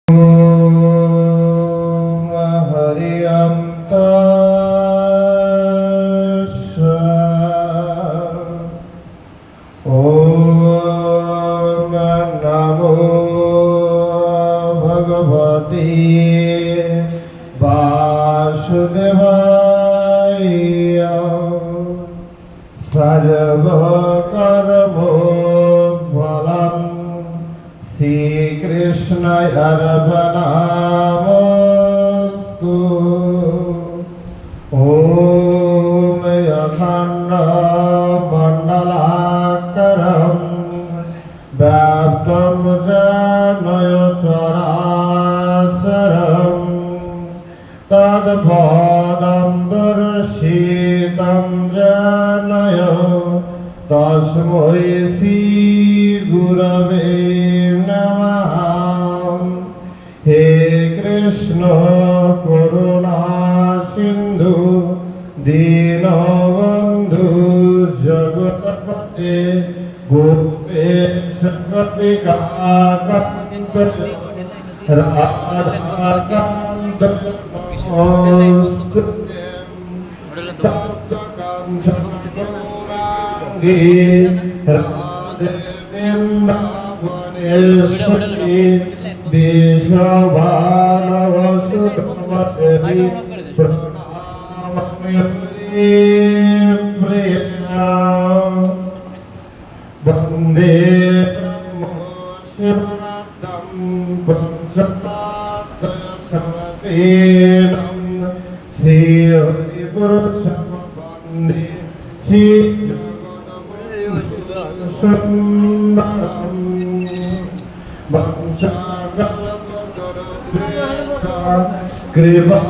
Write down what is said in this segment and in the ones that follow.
सर्वकर्मफलं श्रीकृष्णाय अर्पणमस्तु। ॐ अखण्डमण्डलाकारं व्याप्तं येन चराचरं तत्पदं दर्शितं येन तस्मै श्री गुरवे नमः। हे कृष्ण करुणा सिंधु दीनबंधु जगत्पते गोपेश गोपिकाकान्त राधाकान्त नमोस्तुते। राधे वृंदावनेश्वरी विश्वभानुसुतमती प्रणमामि प्रिया। वन्दे ब्रह्मोऽशिवरतं पंचपादशमपीनं श्रीहरिपुरुषं वन्दे सुन्दरं वंशाकल्पतरुभ्यश्च कृपा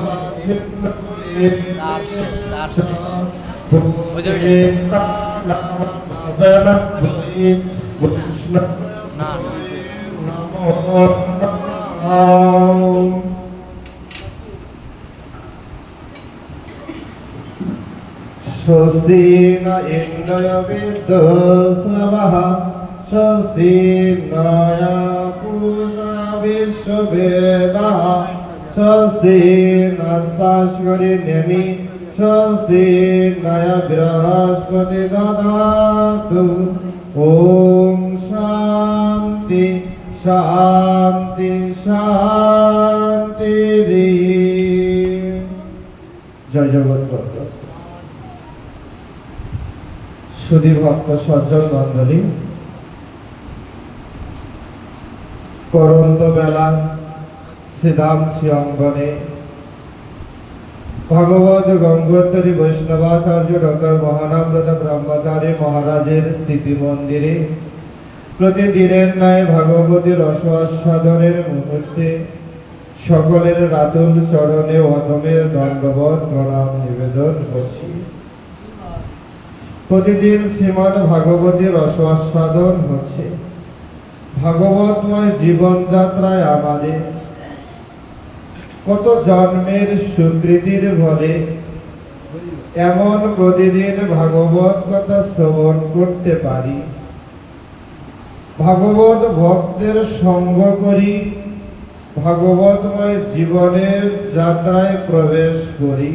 नमो नमः। स्वस्ति न इंद्रिय विद्युत्स्रवः स्वस्ति नः पूषा विश्ववेदाः स्वस्ति नस्ताश्वरिण्यमि स्वस्ति नः बृहस्पति ददातु। ॐ शान्ति शान्ति शान्ति। जय जगन्नाथ। सुधी भक्त सज्जन मंडली, करंत बेला श्रीधाम श्रीअंगने भगवत गंगोत्तरी वैष्णवाचार्य डॉक्टर महानामृत ब्रह्मचारी महाराजेर स्मृति मंदिरे प्रतिदिनेर न्याय भगवती रसास्वादनेर मुहूर्ते सकलेर रातुल चरणे अधमेर दंडवत प्रणाम निवेदन करछि। प्रतिदिन श्रीमद् भागवती रसास्वादन होच्छे। भागवतमय जीवन यात्राय आमादेर कत जन्मेर सुकृतिर फले एमन प्रतिदिन भागवत कथा श्रवण करते पारी। भागवत भक्तेर संग करी भागवतमय जीवनेर यात्राय प्रवेश करी।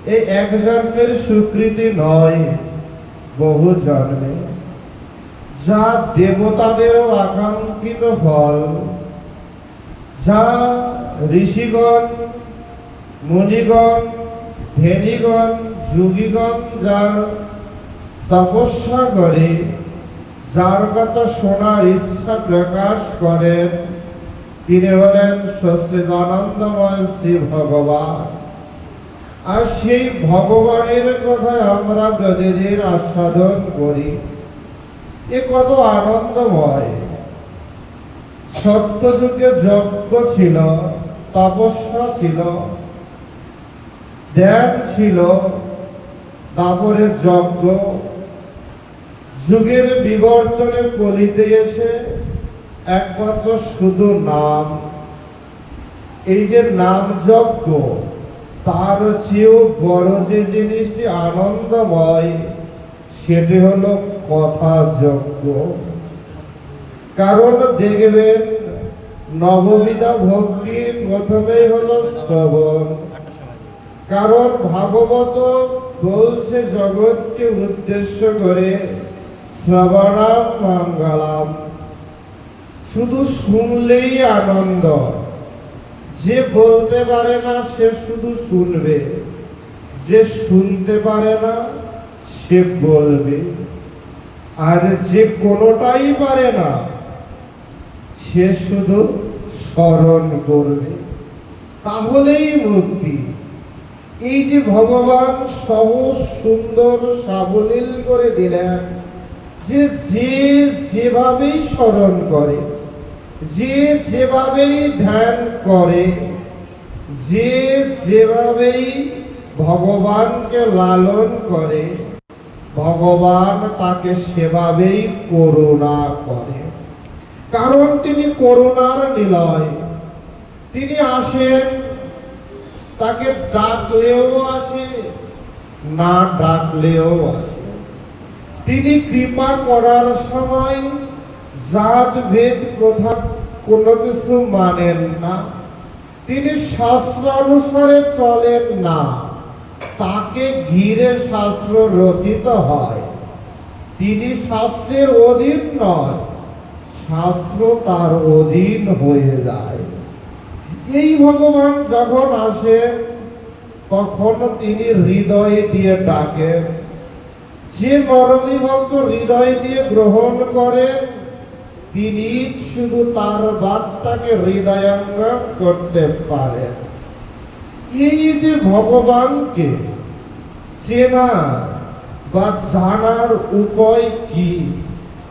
ए एक जन्मेर सुकृति नय, बहु जन्मे जा देवतादेरो आकांक्षित फल, जा ऋषिगण मुनिगण ध्यानीगण যোগীগণ যার তপস্যা করে যার কথা শোনার ইচ্ছা প্রকাশ করেন তিনি হলেন সচ্চিদানন্দময় শ্রী ভগবান। আর সেই ভগবানের কথা আমরা প্রতিদিন আস্বাদন করি। এ কত আনন্দময়। সত্যযুগে যজ্ঞ ছিল, তপস্যা ছিল, ধ্যান ছিল, তারপরে যজ্ঞ। যুগের বিবর্তনে কলিতে এসে একমাত্র শুধু নাম, এই যে নাম যজ্ঞ, তার চেয়েও বড় যে জিনিসটি আনন্দময় সেটি হলো কথা যজ্ঞ। কারণ দেখবেন নববিধা ভক্তি প্রথমেই হলো শ্রবণ। কারণ ভাগবত বলছে জগৎকে উদ্দেশ্য করে শ্রবণাম মঙ্গলাম। শুধু শুনলেই আনন্দ। যে বলতে পারে না সে শুধু শুনবে, যে শুনতে পারে না সে বলবে, আর যে কোনোটাই পারে না সে শুধু স্মরণ করবে, তাহলেই মুক্তি। এই যে ভগবান সহজ সুন্দর সাবলীল করে দিলেন, যে যেভাবেই স্মরণ করে, যে যেভাবেই ধ্যান করে, যে যেভাবেই ভগবানকে লালন করে, ভগবান তাকে সেভাবেই করুণা করে। কারণ তিনি করুণার নিলয়। তিনি আসেন, তাকে ডাকলেও আসে, না ডাকলেও আসে। তিনি কৃপা করার সময় জাত ভেদ প্রথা কোনো কিছু মানেন না। তিনি শাস্ত্র অনুসারে চলেন না, তাকে ঘিরে শাস্ত্র রচিত হয়। তিনি শাস্ত্রের অধীন নয়, শাস্ত্র তার অধীন হয়ে যায়। এই ভগবান যখন আসেন তখন তিনি হৃদয় দিয়ে ডাকেন। যে মরমী ভক্ত হৃদয় দিয়ে গ্রহণ করেন, তিনি শুধু তার বার্তাকে হৃদয়ঙ্গম করতে পারেন। এই যে ভগবানকে চেনা বা জানার উপায় কি?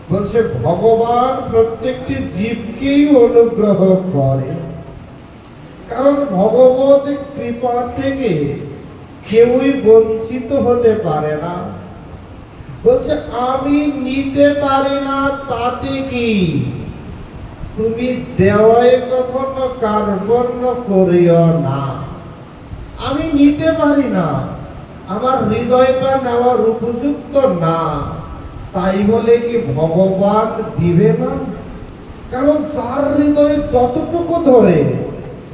বলছে ভগবান প্রত্যেকটি জীবকেই অনুগ্রহ করে। কারণ ভগবত কৃপা থেকে কেউই বঞ্চিত হতে পারে না। বলছে আমি নিতে পারি না, তাতে কি? তুমি দেওয়ায় কখনো কার্পণ্য করিও না। আমি নিতে পারি না, আমার হৃদয়টা নেওয়ার উপযুক্ত না, তাই বলে কি ভগবান দিবে না? কারণ যার হৃদয় যতটুকু ধরে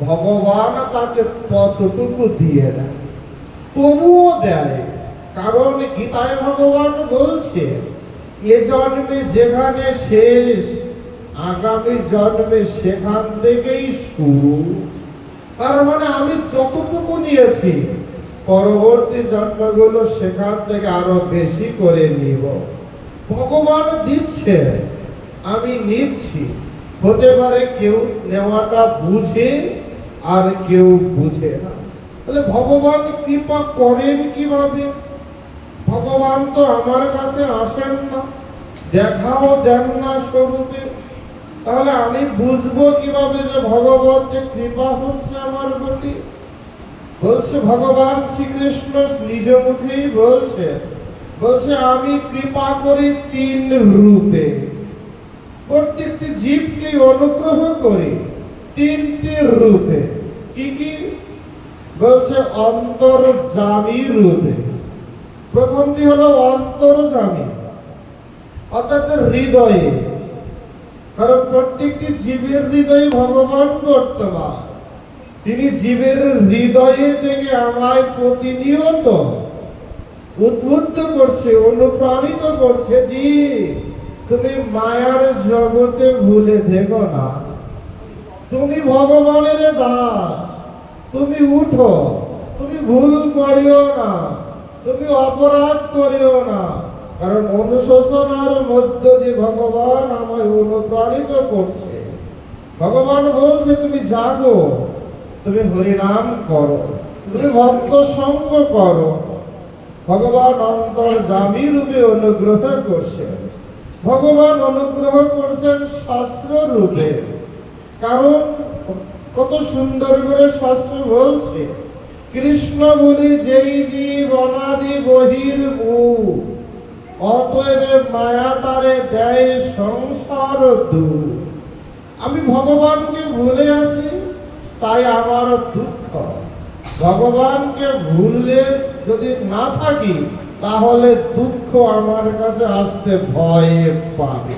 ভগবান তাকে ততটুকু দিয়ে দেয়, তবুও দেয়। কারণ গীতায় ভগবান বলছে এ জন্মে যেখানে শেষ, আগামী জন্মে সেখান থেকেই শুরু। তার মানে আমি যতটুকু নিয়েছি পরবর্তী জন্মগুলো সেখান থেকে আরো বেশি করে নিব। ভগবান দিচ্ছে, আমি নিচ্ছি। হতে পারে কেউ নেওয়াটা বুঝে আর কেউ বুঝে না। তাহলে ভগবান কৃপা করেন কিভাবে? ভগবান তো আমার কাছে আসেন না, দেখাও দেন না স্বরূপে। তাহলে আমি বুঝবো কিভাবে যে ভগবতের কৃপা হচ্ছে আমার প্রতি? বলছে ভগবান শ্রীকৃষ্ণ নিজ মুখেই বলছে, আমি কৃপা করি তিন রূপে। প্রত্যেকটি জীবকে অনুগ্রহ করি তিনটি রূপে। কি কি? বলছে অন্তর্যামী রূপে। প্রথমটি হলো অন্তর্যামী, অর্থাৎ হৃদয়ে। কারণ প্রত্যেকটি জীবের হৃদয়ে ভগবান বর্তমান। তিনি জীবের হৃদয়ে থেকে আমায় প্রতিনিয়ত উদ্বুদ্ধ করছে, অনুপ্রাণিত করছে, জি তুমি মায়ার জগতে ভুলে থেকো না, তুমি ভগবানের দাস, তুমি উঠো, তুমি ভুল করিও না, তুমি অপরাধ করিও না। কারণ অনুশোচনার মধ্য দিয়ে ভগবান আমায় অনুপ্রাণিত করছে। ভগবান বলছে তুমি জাগো, তুমি হরিনাম করো, তুমি ভক্ত সঙ্গ করো। ভগবান অন্তর্যামী রূপে অনুগ্রহ করছেন। ভগবান অনুগ্রহ করছেন শাস্ত্র রূপে। কারণ কত সুন্দর করে শাস্ত্র বলছে, কৃষ্ণ বলি যেই জীব অনাদি বহির মুখ, অতএব মায়া তারে দেয় সংসার দূর। আমি ভগবানকে ভুলে আসি, তাই আমার দুঃখ। ভগবানকে ভুললে যদি না থাকি, তাহলে দুঃখ আমার কাছে আসতে ভয় পাবে।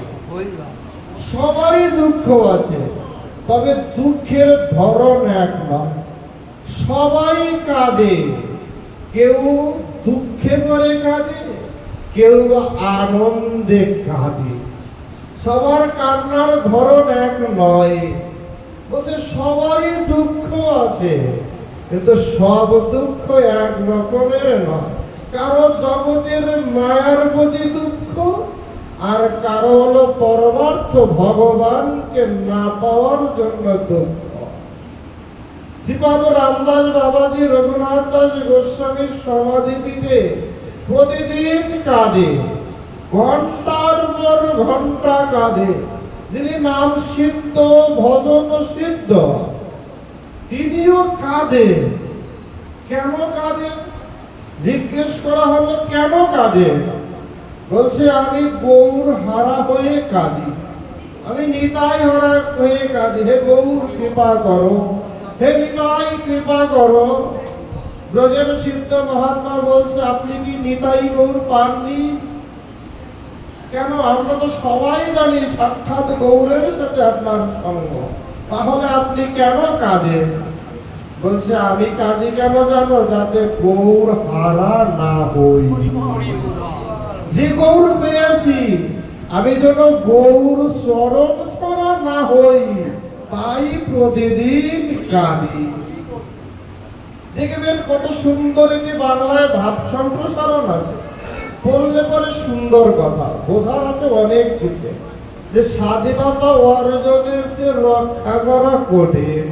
সবারই দুঃখ আছে, তবে দুঃখের ধরন এক নয়। সবাই কাঁদে, কেউ দুঃখে পড়ে কাঁদে, কেউ আনন্দে কাঁদে। সবার কান্নার ধরন এক নয়। বলছে সবারই দুঃখ আছে, কিন্তু সব দুঃখ এক রকমের নয়। কারো জগতের মায়ার প্রতি দুঃখ, আর কারো হলো পরমার্থ ভগবানকে না পাওয়ার জন্য দুঃখ। শ্রীপাদ রামদাস বাবাজি রঘুনাথ দাস গোস্বামীর সমাধিপীঠে প্রতিদিন কাঁদে, ঘন্টার পর ঘন্টা কাঁদে। যিনি নাম সিদ্ধ ভজন সিদ্ধ, তিনিও কাঁদেন। কেন কাঁদেন? জিজ্ঞেস করা হলো কেন কাঁদেন? বলছে আমি গৌর হারা হয়ে কাঁদি, আমি নিতাই হারা হয়ে কাঁদি। হে গৌর কৃপা করো, হে নিতাই কৃপা করো। ব্রজের সিদ্ধ মহাত্মা বলছে আপনি কি নিতাই গৌর পাননি? কেন? আমরা তো সবাই জানি সাক্ষাৎ গৌরের সাথে আপনার সঙ্গ, তাহলে আপনি কেন কাঁদেন? বলছে আমি কাঁদি কেন জানো? যাতে গৌর হারা না হই। যে গৌর পেয়েছি আমি যেন গৌর চরণ ছড়া না হই, তাই প্রতিদিন কাঁদি। দেখবেন কত সুন্দর একটি বাংলায় ভাব সম্প্রসারণ আছে, বললে পরে সুন্দর কথা, বোঝার আছে অনেক কিছু। যে স্বাধীনতা অর্জনের সে রক্ষা করা কঠিন,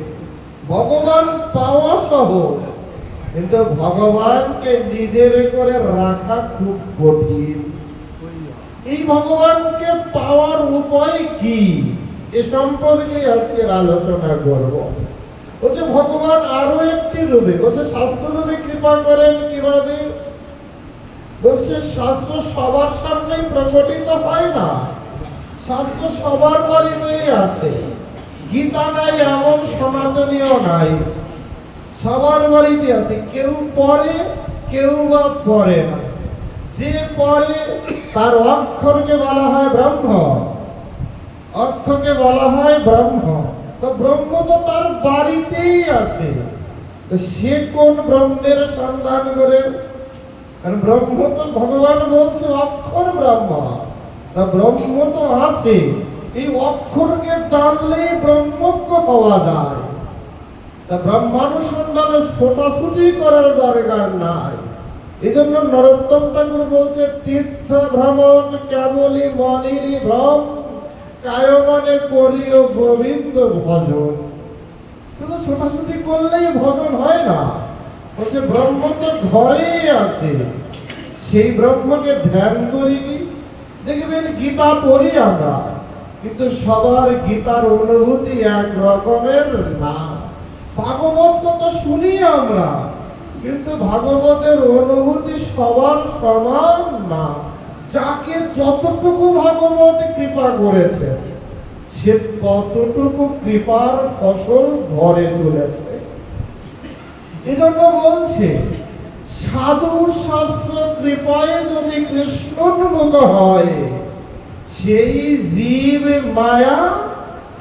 ভগবান পাওয়া সহজ, কিন্তু ভগবানকে নিজের করে রাখা খুব কঠিন। এই ভগবানকে পাওয়ার উপায় কি, এ সম্পর্কে আজকের আলোচনা করব। বলছে ভগবান আরো একটি রূপে, বলছে শাস্ত্র রূপে কৃপা করেন কিভাবে? বলছে শাস্ত্র সবার সামনেই প্রকটিত হয় না, শাস্ত্র সবার বাড়িতেই আছে। গীতা নাই এমন সনাতনীয় নাই, সবার বাড়িতে আছে। কেউ পড়ে, কেউ বা পড়ে না। যে পড়ে তার অক্ষরকে বলা হয় ব্রহ্ম, অক্ষরকে বলা হয় ব্রহ্ম। তো ব্রহ্ম তো তার বাড়িতেই আছে, সে কোন ব্রহ্মের সন্ধান করে? কারণ ব্রহ্ম তো ভগবান বলছে অক্ষর ব্রহ্ম, তা ব্রহ্ম তো আছে। এই অক্ষরকে জানলেই ব্রহ্মজ্ঞ হওয়া যায়। তা ব্রহ্মানুসন্ধানে ছোটাছুটি করার দরকার নাই। এই জন্য নরোত্তম ঠাকুর বলছে তীর্থ ভ্রমণ কেবলই মনেরই ভ্রম, কায় মনে করিও গোবিন্দ ভজন। শুধু ছোটাছুটি করলেই ভজন হয় না, বলছে ব্রহ্ম তো ঘরেই আছে, সেই ব্রহ্মকে ধ্যান করিনি। দেখবেন গীতা পড়ি আমরা, কিন্তু সবার গীতার অনুভূতি এক রকমের না। ভাগবত কথা শুনি আমরা, কিন্তু ভাগবতের অনুভূতি সবার সমান না। যাকে যতটুকু ভাগবত কৃপা করেছে, সে ততটুকু কৃপার ফসল ঘরে তুলেছে। এজন্য বলছে সাধু শাস্ত্র কৃপায় যদি কৃষ্ণোন্মুখ হয়, সেই জীব মায়া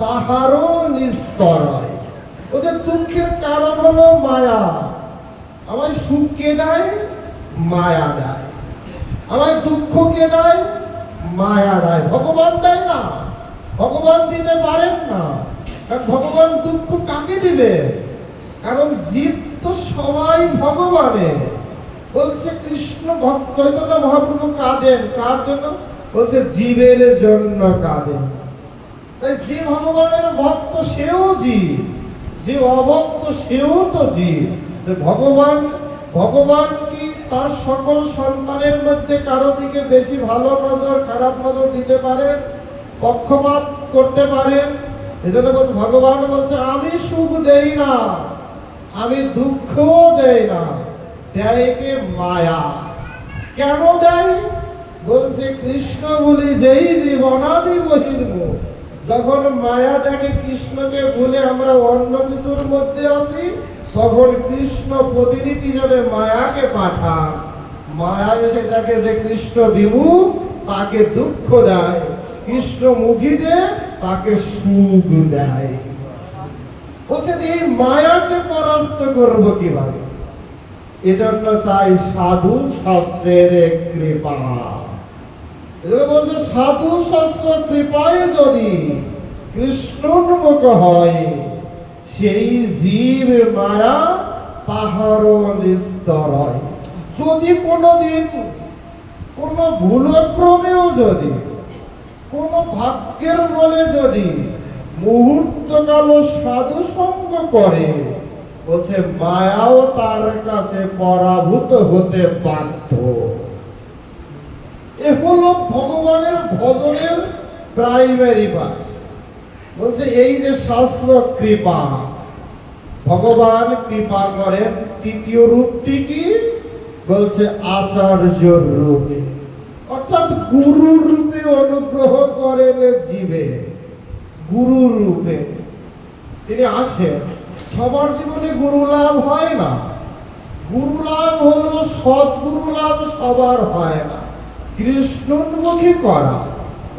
তাহারও নিস্তর হয়। বলছে দুঃখের কারণ হলো মায়া। আমায় সুখ কে দেয়? মায়া দেয়। আমায় দুঃখ কে দেয়? মায়া দেয়। ভগবান দেয় না, ভগবান দিতে পারেন না। ভগবান দুঃখ কাকে দিবে? কারণ জীব তো সবাই ভগবানের। বলছে কৃষ্ণ চৈতন্য মহাপ্রভু কাঁদেন কার জন্য? বলছে জীবের জন্য কাঁদেন। তাই যে ভগবানের ভক্ত সেও জীব, যে অভক্ত সেও তো জীব। ভগবান কি তার সকল সন্তানের মধ্যে কারো দিকে বেশি ভালো নজর খারাপ নজর দিতে পারেন, পক্ষপাত করতে পারেন? এজন্য ভগবান বলছে আমি সুখ দেই না, আমি দুঃখ দেই না, দেয় কে? মায়া। কেন দেয়? বলছে কৃষ্ণ বলি যেই জীবনাদি বহির্মুখ। যখন মায়া দেখে কৃষ্ণকে ভুলে আমরা অন্য কিছুর মধ্যে আছি, তখন কৃষ্ণ প্রতিনিধি হিসেবে মায়াকে পাঠান। মায়া এসে দেখে যে কৃষ্ণ বিমুখ, তাকে দুঃখ দেয়। কৃষ্ণমুখী যে তাকে সুখ দেয়। বলছেন এই মায়াকে পরাস্ত করব কিভাবে? এজন্য চাই সাধু শাস্ত্রের কৃপা। এজন্য বলছে সাধু শাস্ত্র কৃপায় যদি কৃষ্ণোন্মুখ হয়, সেই জীব মায়া তাহার নিস্তর হয়। যদি কোনোদিন কোনো ভুলক্রমেও যদি কোনো ভাগ্যের বলে যদি মুহূর্তকাল সাধু সঙ্গ করে, বলছে মায়াও তার কাছে পরাভূত হতে বাধ্য। এ হলো ভগবানের ভজনের প্রাইমারি পাস। বলছে এই যে শাস্ত্র কৃপা, ভগবান কৃপা করেন তৃতীয় রূপটি কি? বলছে আচার্য রূপে, অর্থাৎ গুরু রূপে অনুগ্রহ করেন জীবে। গুরু রূপে তিনি আসেন। সবার জীবনে গুরু লাভ হয় না। গুরু লাভ হলো সদ্গুরু লাভ সবার হয় না। কৃষ্ণ উন্মুখী করা,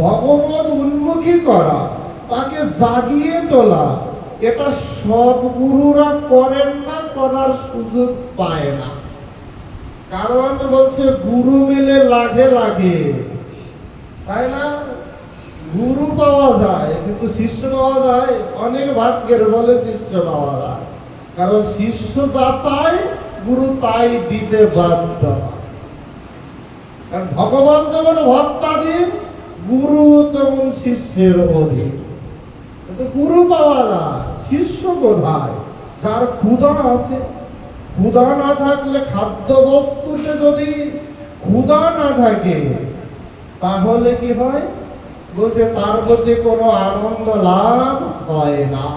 ভগবত উন্মুখী করা, তাকে জাগিয়ে তোলা, এটা সব গুরুরা করেন না, করার সুযোগ পায় না। কারণ বলছে গুরু মিলে লাগে লাগে, তাই না? গুরু পাওয়া যায় কিন্তু শিষ্য পাওয়া যায় অনেক ভাগ্যের বলে শিষ্য পাওয়া যায়। কারণ শিষ্য যা চায় গুরু তাই দিতে বাধ্য। কারণ ভগবান যেমন ভক্তাধীন, গুরু তেমন শিষ্যের অধীন। কিন্তু গুরু পাওয়া যায়, শিষ্য কোথায়? যার ক্ষুধা আছে। ক্ষুধা না থাকলে, খাদ্য বস্তুতে যদি ক্ষুধা না থাকে, তাহলে কি হয়? বলছে তার প্রতি কোনো আনন্দ লাভ হয় না।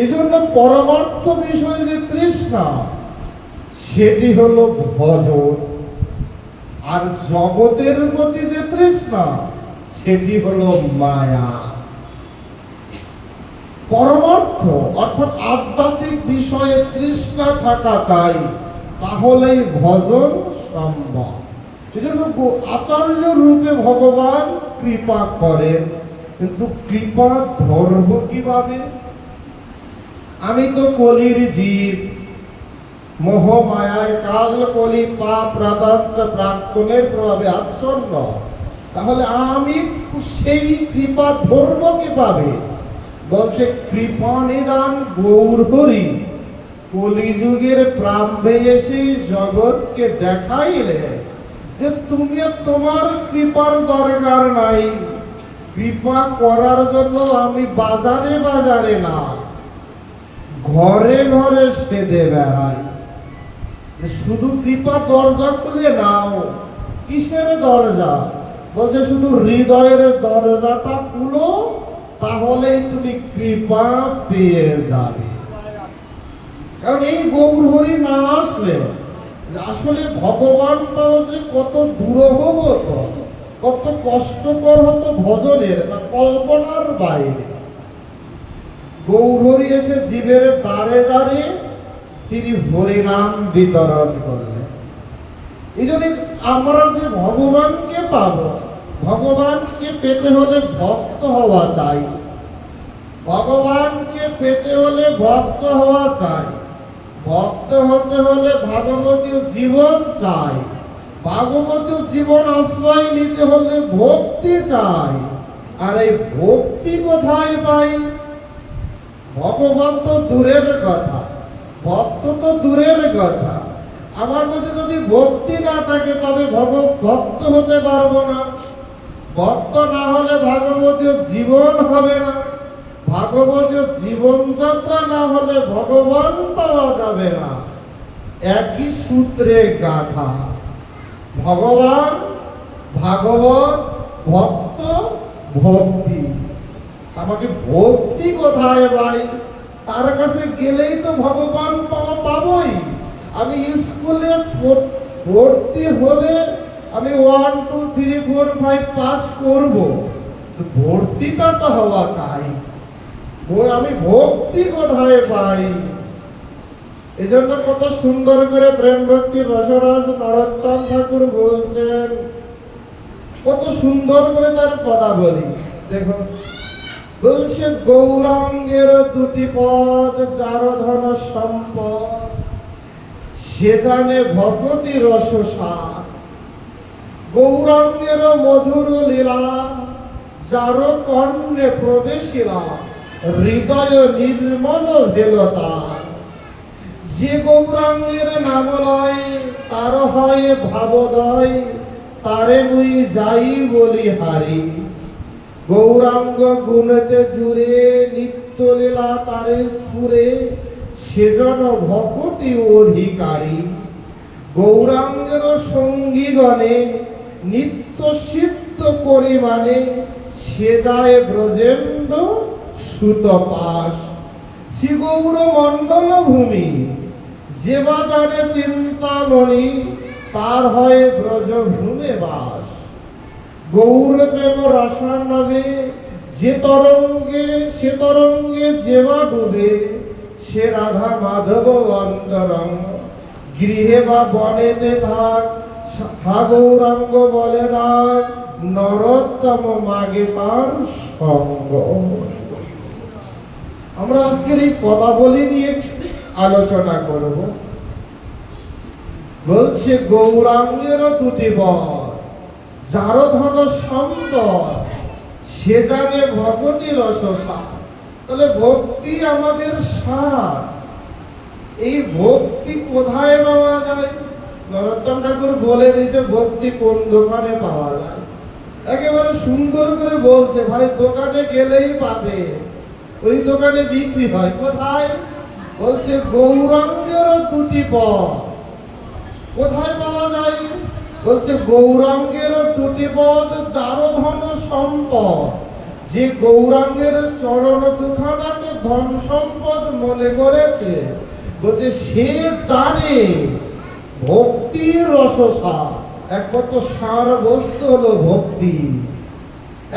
এই জন্য পরমার্থ বিষয় যে তৃষ্ণা, সেটি হলো ভজন। আর জগতের প্রতি যে তৃষ্ণা, সেটি হলো মায়া। পরমার্থ অর্থাৎ আধ্যাত্মিক বিষয়ে তৃষ্ণা থাকা চাই, তাহলেই ভজন সম্ভব। এজন্য আচার্য রূপে ভগবান কৃপা করেন, কিন্তু কৃপা ধর্ম কিভাবে? আমি তো কলির জীব, মোহমায়ায় কাল কলি পাপ প্রাদাঞ্চ প্রাক্তনের প্রভাবে আচ্ছন্ন। তাহলে আমি সেই কৃপা ধর্ম কিভাবে? বলছে কৃপা নিদান গৌর হরি কলিযুগের প্রাম্ভে এসে জগৎকে দেখাইলে যে তুমি তোমার কৃপার দরকার নাই। কৃপা করার জন্য আমি বাজারে বাজারে না, ঘরে ঘরে সেদে বেড়াই। শুধু কৃপা দরজা খুলে নাও। কিসের দরজা? বলছে শুধু হৃদয়ের দরজাটা খুলো, তাহলেই তুমি কৃপা পেয়ে যাবে। কারণ এই গৌর হরি না আসলে আসলে ভগবানটা যে কত দুরূহ হতো, কত কষ্টকর হতো ভজনের, তা কল্পনার বাইরে। গৌর হরি এসে জীবের দ্বারে দ্বারে তিনি হরিনাম বিতরণ করলেন। এই জন্য আমরা যে ভগবানকে পাবো, ভগবানকে পেতে হলে ভক্ত হওয়া চাই। ভগবানকে পেতে হলে ভক্ত হওয়া চাই। ভক্ত হতে হলে ভাগবতীয় জীবন চাই। ভাগবতীয় জীবন আশ্রয় নিতে হলে ভক্তি চাই। আর এই ভক্তি কোথায় পাই? ভগবান তো দূরের কথা, ভক্ত তো দূরের কথা। আমার মধ্যে যদি ভক্তি না থাকে তবে ভক্ত হতে পারবো না। ভক্ত না হলে ভাগবতীয় জীবন হবে না। ভাগবতীয় জীবনযাত্রা না হলে ভগবান পাওয়া যাবে না। একই সূত্রে গাথা। ভগবান, ভাগবত, ভক্ত, ভক্তি। আমাকে ভক্তি কোথায় ভাই? তার কাছে গেলেই তো ভগবান পাবোই। আমি স্কুলে ভর্তি হলে আমি 1, 2, 3, 4, 5 পাস করব, ভর্তিটা তো হওয়া চাই। আমি ভক্তি কোথায় পাই? এই জন্য কত সুন্দর করে প্রেম ভক্তি রসরাজ নরোত্তম ঠাকুর বলছেন, কত সুন্দর করে তার পদাবলী। দেখুন, বলছে গৌরাঙ্গের দুটি পদ, যার ধন সম্পদ, সে জানে ভগতি রসসার। গৌরাঙ্গের মধুর লীলা, যার কর্ণে প্রবেশিলা, হৃদয় নির্মল দেলতা। যে গৌরাঙ্গের নাম লয়, তার হয় ভাবোদয়, তারে মুই যাই বলি হারি। গৌরাঙ্গ গুণেতে জুড়ে, নিত্য লীলা তারে স্ফুরে, সেজন ভকতি অধিকারী। গৌরাঙ্গের সঙ্গীগণে নিত্য সিদ্ধ পরিমাণে, সে যায় ব্রজেন্দ্র সুত পাশ। শ্রী গৌর মণ্ডল ভূমি, যে বা জানে চিন্তামণি, তার হয় ব্রজভূমে বাস। গৌর প্রেম রসানবে, যে তরঙ্গে সে তরঙ্গে যে বা ডুবে, সে রাধা মাধব অন্তরঙ্গ। গৃহে বা বনেতে থাক, হা গৌরাঙ্গ বলে ডাক, নরোত্তম মাগে তার সঙ্গ। আমরা আজকের এই পদাবলী নিয়ে আলোচনা করব। বলছে গৌরাঙ্গের দুটি বর, যার ধন সম্পদ, সে জানে ভগতি রসসার। তাহলে ভক্তি আমাদের সার। এই ভক্তি কোথায় পাওয়া যায়? নরোত্তম ঠাকুর বলে দিয়েছে ভক্তি কোন দোকানে পাওয়া যায়। একেবারে সুন্দর করে বলছে, ভাই দোকানে গেলেই পাবে, ওই দোকানে বিক্রি হয়। কোথায়? বলছে গৌরাঙ্গের দুটি পদ। কোথায় পাওয়া যায়? বলছে গৌরাঙ্গের দুটি পদ, যার ধন সম্পদ। যে গৌরাঙ্গের চরণ দুখানাকে ধন সম্পদ মনে করেছে, বলছে সে জানে ভক্তির রসসার। একমাত্র সার বস্তু হলো ভক্তি,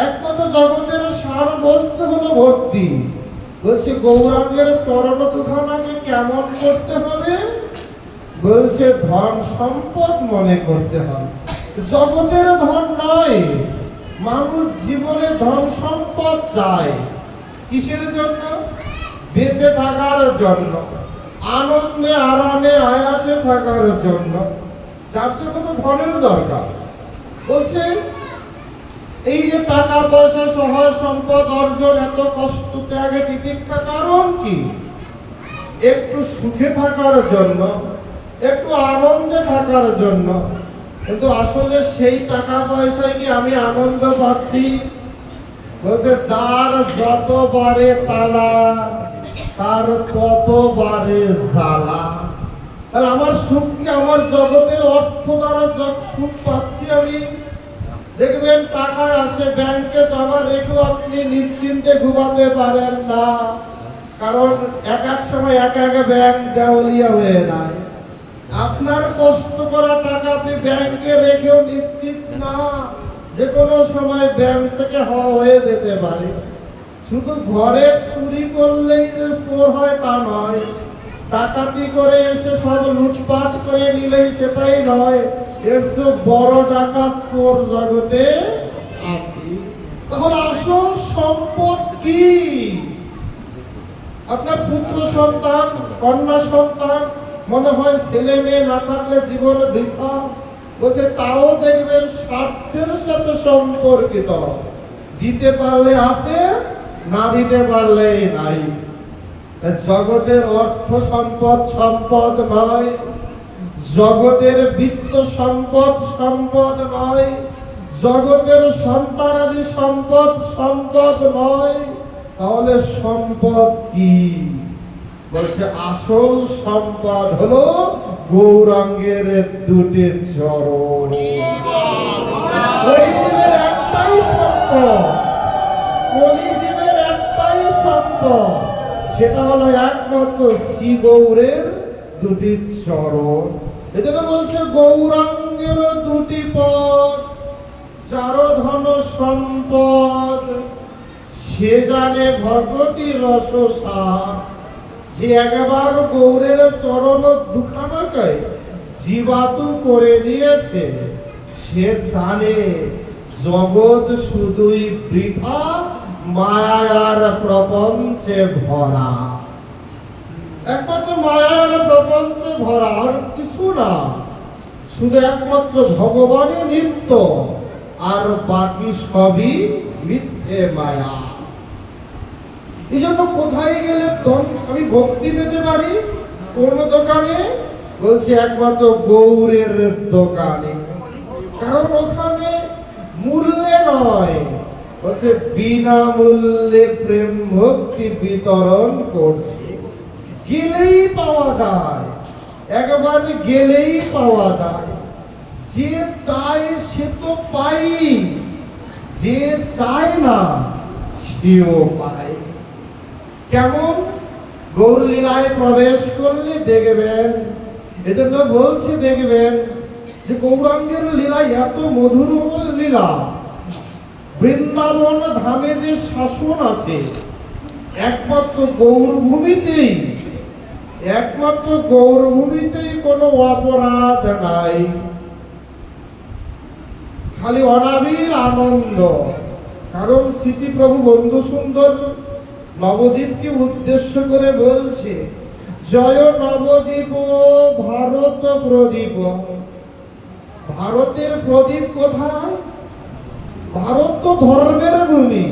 একমাত্র জগতের সার বস্তু হলো ভক্তি। বলছে গৌরাঙ্গের চরণ দুখানাকে কেমন করতে হবে? বলছে ধন সম্পদ মনে করতে হবে। জগতের ধন নয়, মানুষ জীবনে ধন সম্পদ চায়। কিসের জন্য? বেঁচে থাকার জন্য, আনন্দে আরামে আয়াসে থাকার জন্য। যার জন্য তো ধনের দরকার। বলছে এই যে টাকা পয়সা সহায় সম্পদ অর্জন, এত কষ্ট ত্যাগে তিতিক্ষা, কারণ কি? একটু সুখে থাকার জন্য, একটু আনন্দে থাকার জন্য। কিন্তু আসলে সেই টাকা পয়সায় কি আমি আনন্দ পাচ্ছি? বলছে যার যতবারে তালা, তার ততবারে জ্বালা। তাহলে আমার সুখ কি আমার জগতের অর্থ দ্বারা সুখ পাচ্ছি আমি? দেখবেন টাকা আছে ব্যাংকে জমা রেখেও আপনি নিশ্চিন্তে ঘুমাতে পারেন না, কারণ এক এক সময় এক এক ব্যাংক দেউলিয়া হয়ে যায়। আপনার কষ্ট করা টাকা আপনি ব্যাংকে রেখেও নিশ্চিত না, যে কোনো সময় ব্যাংক থেকে হয়ে যেতে পারে। শুধু ঘরে চুরি করলেই যে চোর হয় তা নয়, ডাকাতি করে এসে সব লুটপাট করে নিলেই সেটাই নয়, এর চেয়ে বড় ডাকাত চোর জগতে আছে। তাহলে আসল সম্পদ কি? আপনার পুত্র সন্তান, কন্যা সন্তান, মনে হয় ছেলে মেয়ে না থাকলে জীবন বৃথা। বলছে তাও দেখবেন স্বার্থের সাথে সম্পর্কিত। দিতে পারলে আছে, না দিতে পারলে নাই। জগতের অর্থ সম্পদ সম্পদ নয়, জগতের বিত্ত সম্পদ সম্পদ নয়, জগতের সন্তানাদি সম্পদ সম্পদ নয়। তাহলে সম্পদ কি? বলছে আসল সম্পদ হলো গৌরাঙ্গের দুটি চরণ। কলিজীবের একটাই সম্পদ, কলিজীবের একটাই সম্পদ, সেটা হলো একমাত্র শ্রী গৌরের দুটি চরণ। এজন্য বলছে গৌরাঙ্গের দুটি পদ, যার ধন সম্পদ, সে জানে ভগতি রসসার। যে একবার গৌরের চরণ দুখানাকে জীবাতু করে নিয়েছে, সে জানে জগৎ শুধুই বৃথা, মায়ার প্রপঞ্চে ভরা, একমাত্র মায়ার প্রপঞ্চে ভরা, আর কিছু না, শুধু একমাত্র ভগবানই নিত্য, আর বাকি সবই মিথ্যে মায়া। এই জন্য কোথায় গেলে আমি ভক্তি পেতে পারি? কোন দোকানে? বলছি একমাত্র গৌরের দোকানে। কারণ ওখানে মূল্যে নয়, বলছে বিনামূল্যে প্রেম ভক্তি বিতরণ করছে। গেলেই পাওয়া যায়, একবার গেলেই পাওয়া যায়। যে চায় সে তো পাই, যে চায় না সেও পায়। কেমন? গৌর লীলায় প্রবেশ করলে দেখবেন, এজন্য বলছি দেখবেন যে গৌরাঙ্গের লীলা এত মধুর লীলা। বৃন্দাবন ধামে যে শাসন আছে একমাত্র গৌরভূমিতেই, একমাত্র গৌরভূমিতেই কোনো অপরাধ নাই, খালি অনাবিল আনন্দ। কারণ শ্রী প্রভু বন্ধু সুন্দর নবদ্বীপকে উদ্দেশ্য করে বলছে, জয় নবদ্বীপ ভারত প্রদীপ। ভারতের প্রদীপ কোথায়? ভারত তো ধর্মের ভূমি,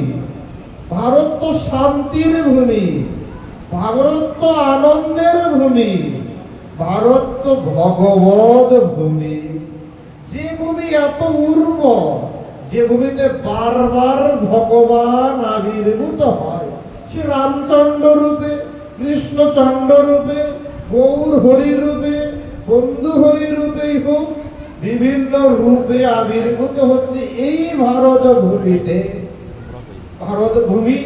ভারত তো শান্তির ভূমি, ভারত তো আনন্দের ভূমি, ভারত তো ভগবত ভূমি। যে ভূমি এত উর্বর, যে ভূমিতে বারবার ভগবান আবির্ভূত হয়, সে রামচন্দ্র রূপে, কৃষ্ণচন্দ্র রূপে, গৌর হরি রূপে, বন্ধু হরি রূপেই হোক, বিভিন্ন রূপে আবির্ভূত হচ্ছে এই ভারত ভূমিতে। ভারত ভূমি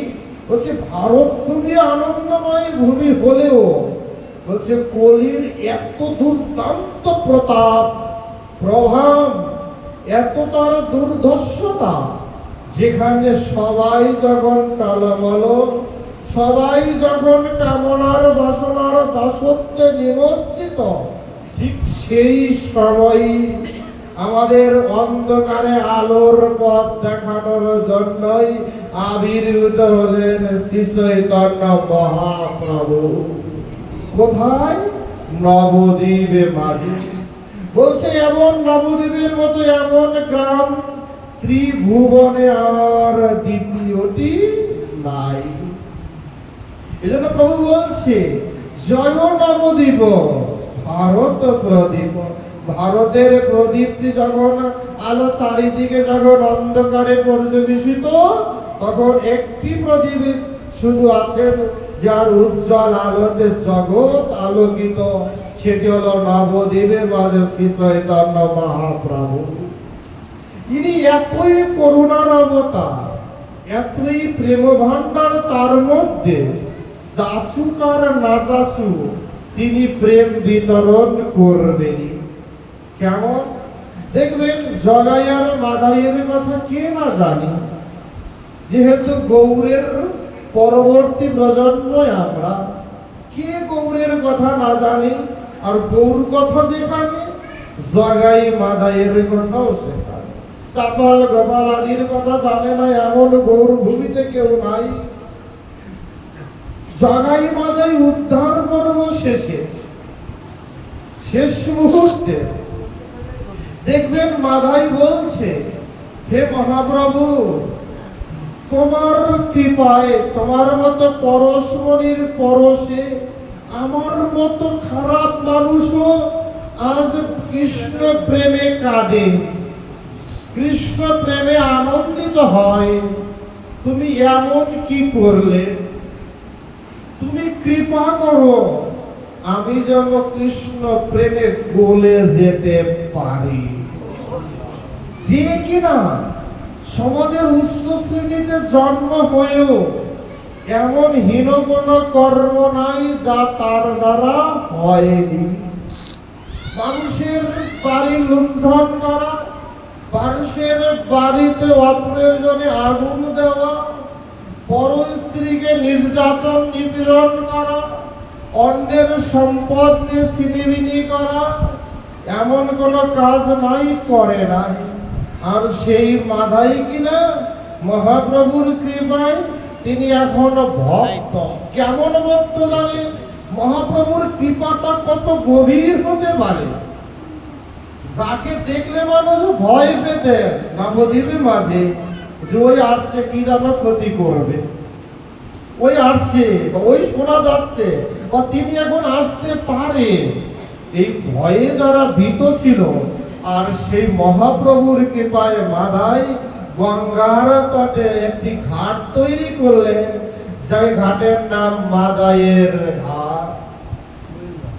বলছে, ভারত ভূমি আনন্দময় ভূমি হলেও বলছে কলির এত দুর্দান্ত প্রতাপ প্রভাব, এত তার দুর্ধর্ষতা, যেখানে সবাই যখন টালমল, সবাই যখন কামনার বাসনার দাসত্বে নিমজ্জিত, ঠিক সেই সময় আমাদের অন্ধকারে আলোর পথ দেখানোর জন্যই আবির্ভূত হলেন শ্রী চৈতন্য মহাপ্রভু। কোথায়? নবদ্বীপে মাঝে। বলছে এমন নবদ্বীপের মতো এমন গ্রাম ত্রিভুবনে আর দ্বিতীয়টি নাই। এজন্য প্রভু বলছে, জয় নবদ্বীপ ভারত প্রদীপ। ভারতের প্রদীপটি যখন আলো চারিদিকে যখন অন্ধকারে পর্যবেসিত, তখন একটি প্রদীপ শুধু আছেন যার উজ্জ্বল আলোতে জগৎ আলোকিত, সেটি হলো নবদ্বীপের মাঝে শ্রী চৈতন্য মহাপ্রভু। ইনি এতই করুণার অবতার, এতই প্রেম ভান্ডার, তার মধ্যে যাচুক আর না যাচুক তিনি প্রেম বিতরণ করবেন। কেমন? দেখবেন জগাই আর মাদাইয়ের কথা কে না জানি, যেহেতু গৌরের পরবর্তী প্রজন্ম আমরা, কে গৌরের কথা না জানি? আর গৌর কথা যেখানে, জগাই মাদাইয়ের কথাও সেখানে। চাপাল গোপাল আদির কথা জানে না এমন গৌর ভূমিতে কেউ নাই। জগাই মাদাই উদ্ধার পর্ব শেষে, শেষ মুহূর্তে দেখবেন মাদাই বলছে, হে মহাপ্রভু, তোমার কৃপায়, তোমার মতো পরশমণির পরশে আমার মতো খারাপ মানুষও আজ কৃষ্ণ প্রেমে কাঁদে, কৃষ্ণ প্রেমে আনন্দিত হয়। তুমি এমন কি করলে? তুমি কৃপা করো, আমি যেন কৃষ্ণ প্রেমে গলে যেতে পারি। যে কিনা সমাজের উচ্চ শ্রেণীতে জন্ম হয়েও এমন হীন কোনো কর্ম নাই যা তার দ্বারা হয়নি। মানুষের বাড়ি লুণ্ঠন করা, মানুষের বাড়িতে অপ্রয়োজনে আগুন দেওয়া, পর স্ত্রীকে নির্যাতন নিপীড়ন করা, অন্যের সম্পদ নিয়ে ছিনিমিনি করা, এমন কোনো কাজ নাই, করে নাই। আর সেই মাদাই কিনা মহাপ্রভুর কৃপায় তিনি এখনো ভক্ত। কেমন ভক্ত জানেন? মহাপ্রভুর কৃপাটা কত গভীর হতে পারে, যাকে দেখলে মানুষ ভয় পেতেন নবদ্বীপের মাঝে যে ওই আসছে কি যেন ক্ষতি করবে, ওই আসছে বা ওই শোনা যাচ্ছে বা তিনি এখন আসতে পারে, এই ভয়ে যারা ভীত ছিল। আর সেই মহাপ্রভুর কৃপায় মাদাই গঙ্গার তটে একটি ঘাট তৈরি করলেন, সেই ঘাটের নাম মাদাইয়ের ঘাট।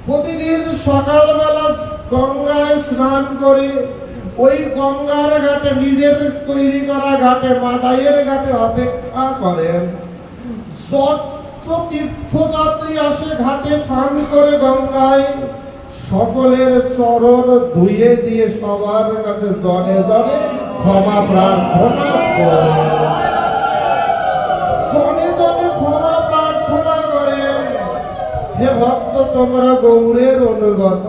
প্রতিদিন সকালবেলা গঙ্গায় স্নান করে ওই গঙ্গার ঘাটে, নিজের তৈরি করা ঘাটে, মাদাইয়ের ঘাটে অপেক্ষা করেন। যত তীর্থযাত্রী আসে ঘাটে স্নান করে গঙ্গায়, সকলের চরণ ধুয়ে দিয়ে সবার কাছে জনে জনে ক্ষমা প্রার্থনা করে, জনে জনে ক্ষমা প্রার্থনা করে। হে ভক্ত, তোমরা গৌরের অনুগত,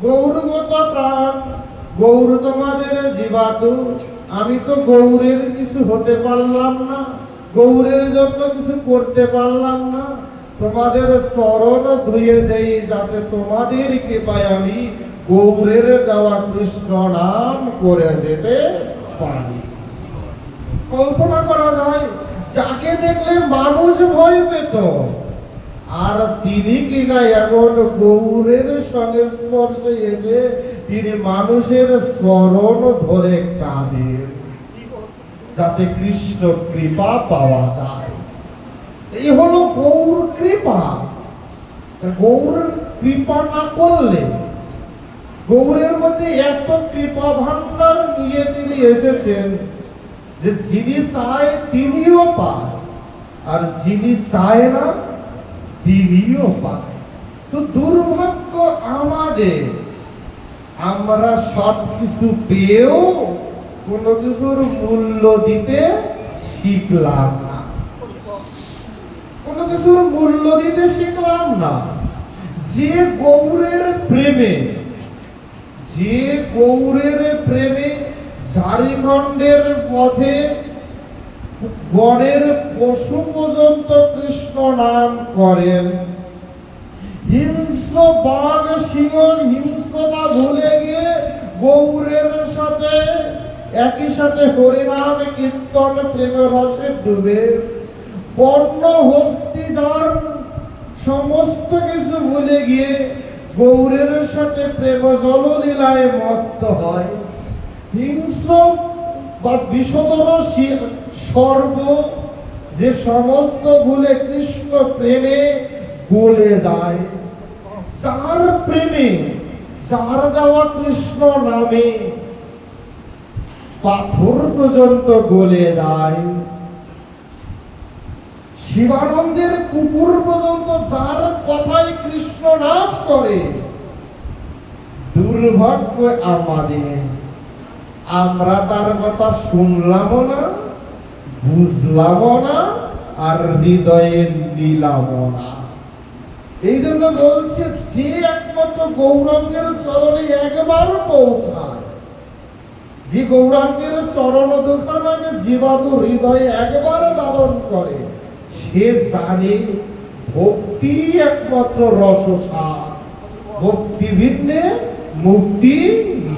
গৌরগত প্রাণ, গৌর তোমাদের জীবাতু। আমি তো গৌরের কিছু হতে পারলাম না, গৌরের জন্য কিছু করতে পারলাম না, তোমাদের চরণ ধুয়ে দেই যাতে তোমাদের কৃপায় আমি গৌরের দেওয়া কৃষ্ণ নাম করে যেতে পারি। কল্পনা করা যায়, যাকে দেখলে মানুষ ভয় পেত, আর তিনি কিনা এখন গৌরের সঙ্গে স্পর্শে এসে তিনি মানুষের চরণ ধরে কাঁদেন যাতে কৃষ্ণ কৃপা পাওয়া যায়। এই হলো গৌর কৃপা। গৌর কৃপা না করলে, গৌরের মধ্যে এত কৃপা ভান্ডার নিয়ে তিনি এসেছেন যে যিনি চায় তিনিও পায়, আর যিনি চায় না তিনিও পায়। তো দুর্ভাগ্য আমাদের, আমরা সব কিছু পেয়েও কোনো কিছুর মূল্য দিতে শিখলাম না, কোনো কিছুর মূল্য দিতে শিখলাম না। যে গৌরের প্রেমে, যে গৌরের প্রেমে ঝাড়খণ্ডের পথে বনের পশু পর্যন্ত কৃষ্ণ নাম করেন, হিংস্র বাঘ সিংহ হিংস্রতা ভুলে গিয়ে গৌরের সাথে একই সাথে হরিনাম কীর্তন প্রেম রসে ডুবে, বর্ণ হস্তি যার সমস্ত কিছু ভুলে গিয়ে গৌরের সাথে প্রেম জললীলায় মত্ত হয়, হিংস্র বা বিষধর সর্ব যে সমস্ত ভুলে কৃষ্ণ প্রেমে গলে যায়, যার প্রেমে, যার দেওয়া কৃষ্ণ নামে পাথর পর্যন্ত গলে যায়, শিবানন্দের কুকুর পর্যন্ত যার কথায় কৃষ্ণ নাম করে। দুর্ভাগ্য আমাদের, আমরা তার কথা শুনলাম না, বুঝলাম না, আর হৃদয়ে নিলাম না। এই জন্য বলছে, যে একমাত্র গৌরাঙ্গের চরণে একবার পৌঁছায়, যে গৌরাঙ্গের চরণ দুখানাকে জীবাদু হৃদয়ে একবার ধারণ করে, সে জানে ভক্তি একমাত্র রসসার, ভক্তি ভিন্নে মুক্তি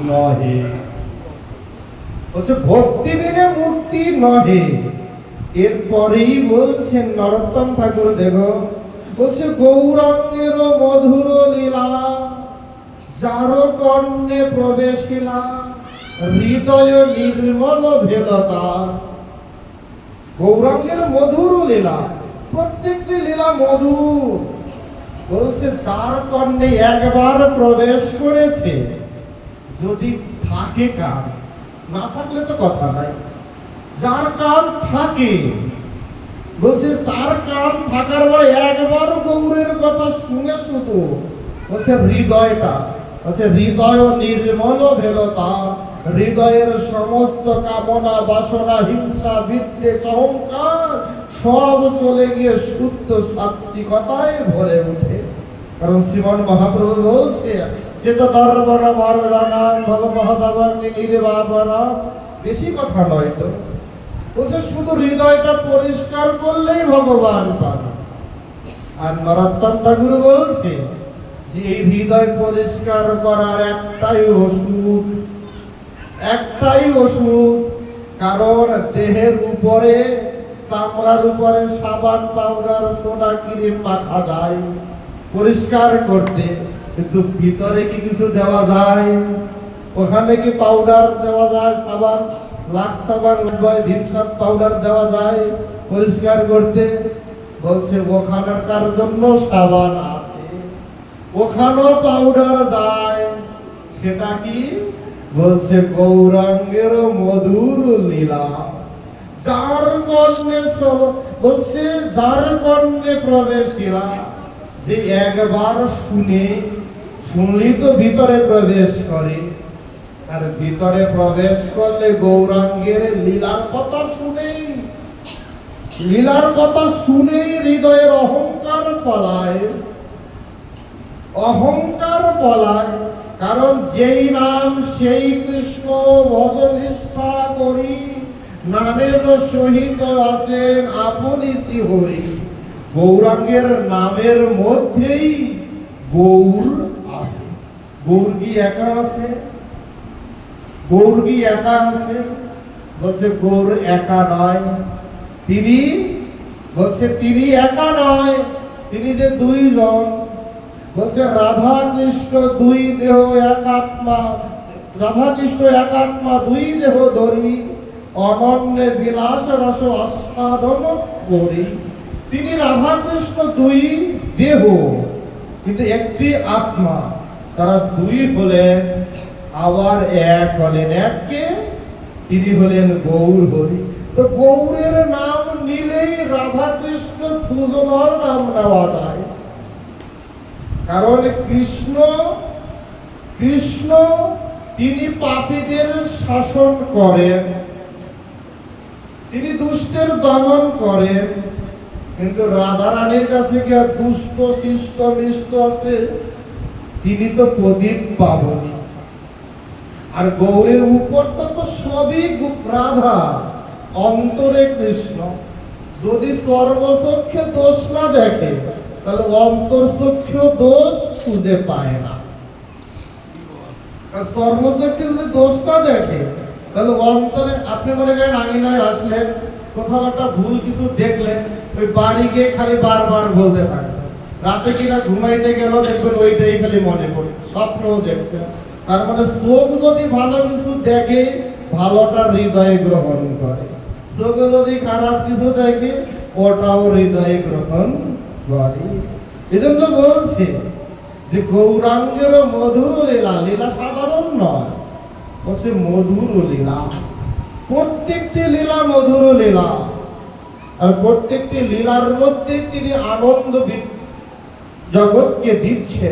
নহে। বলছে ভক্তি বিনে মুক্তি নহে। এরপরেই বলছেন নরোত্তম ঠাকুর, দেখো বলছে গৌরাঙ্গের মধুর লীলা যার কর্ণে প্রবেশিলা, হৃদয় নির্মল ভেলতা। গৌরাঙ্গের মধুর লীলা, প্রত্যেকটি লীলা মধুর। বলছে যার কর্ণে একবার প্রবেশ করেছে, যদি থাকে কান, না থাকলে তো কথা নাই, যার কান থাকে, বলছে যার কান থাকার পর একবার গৌরের কথা শুনেছ তো, বলছে হৃদয়টা, বলছে হৃদয় নির্মল ভেলতা, হৃদয়ের সমস্ত কামনা বাসনা হিংসা বিদ্বেষ অহংকার সব চলে গিয়ে শুদ্ধ সাত্বিকতায় ভরে ওঠে। কারণ শ্রীমন মহাপ্রভু বলছে, সে তো ধর্মনা মহারানা ভব মহাদাবাগ্নি নির্বাপনা, বেশি কথা নয় তো। বলছে শুধু হৃদয়টা পরিষ্কার করলেই ভগবান পাবে। আর নরোত্তম ঠাকুর বলছে যে এই হৃদয় পরিষ্কার করার একটাই ওষুধ, একটাই ওষুধ। কারণ দেহের উপরে, চামড়ার উপরে সাবান, পাউডার, সোডা, ক্রিম মাখা যায় পরিষ্কার করতে, কিন্তু ভিতরে কি কিছু দেওয়া যায়? ওখানে কি পাউডার দেওয়া যায়? সাবান, লাক্স সাবান, ভিমসার পাউডার দেওয়া যায় পরিষ্কার করতে? বলছে ওখানকার জন্য সাবান আছে, ওখানেও পাউডার যায়। সেটা কি? বলছে গৌরাঙ্গের মধুর লীলা। যার কর্ণে বলছে যার কর্ণে প্রবেশিলা, যে একবার শুনলি তো ভিতরে প্রবেশ করে। আর ভিতরে প্রবেশ করলে গৌরাঙ্গের লীলার কথা শুনেই, লীলার কথা শুনেই হৃদয়ের অহংকার পলায়, অহংকার পলায়। কারণ যেই নাম সেই কৃষ্ণ ভজন নিষ্ঠা করি, নামের সহিত আছেন আপনি শ্রীহরি। গৌরাঙ্গের নামের মধ্যেই গৌর আছে। গৌর কি একা আছে? গৌর কি একা আছে? বলছে গৌর একা নয়। তিনি বলছে তিনি একা নয়, তিনি যে দুইজন। বলছে রাধা কৃষ্ণ দুই দেহ এক আত্মা, রাধা কৃষ্ণ এক আত্মা দুই দেহ ধরি, অনন্যে বিলাস রস আস্বাদন করি। তিনি রাধা কৃষ্ণ দুই দেহ কিন্তু একটি আত্মা, তারা দুই হলেন আবার এক হলেন। এককে তিনি হলেন গৌর হরি। তো গৌরের নাম নিলেই রাধা কৃষ্ণ দুজনের নাম নেওয়া যায়। কারণ কৃষ্ণ কৃষ্ণ তিনি পাপীদের শাসন করেন, তিনি দুষ্টের দমন করেন। কিন্তু রাধা রানীর কাছে কি আর দুষ্ট শিষ্ট মিষ্ট আছে? তিনি তো প্রদীপ পাবনি। আর গৌরের উপরটা তো সবই রাধা, অন্তরে কৃষ্ণ। যদি সর্বচক্ষে দোষ না দেখে, তাহলে অন্তরচক্ষে দোষ খুঁজে পায় না। আর সর্বচক্ষে যদি দোষ না দেখে, তাহলে অন্তরে, আপনি মনে করেন আঙিনায় আসলেন, কোথাও একটা ভুল কিছু দেখলেন, ওই বাড়ি গিয়ে খালি বারবার বলতে থাকবেন। রাতে কিনা ঘুমাইতে গেল দেখবেন ওইটাই খালি মনে পড়ে, স্বপ্নও দেখছেন। তার মানে চোখ যদি ভালো কিছু দেখে, ভালোটা হৃদয়ে গ্রহণ করে। চোখ যদি খারাপ কিছু দেখে, ওটাও হৃদয়ে গ্রহণ করে। এই জন্য বলছে যে গৌরাঙ্গের মধুর লীলা, লীলা সাধারণ নয়, বলছে মধুর লীলা। প্রত্যেকটি লীলা মধুর লীলা। আর প্রত্যেকটি লীলার মধ্যে তিনি আনন্দ জগৎকে দিচ্ছে।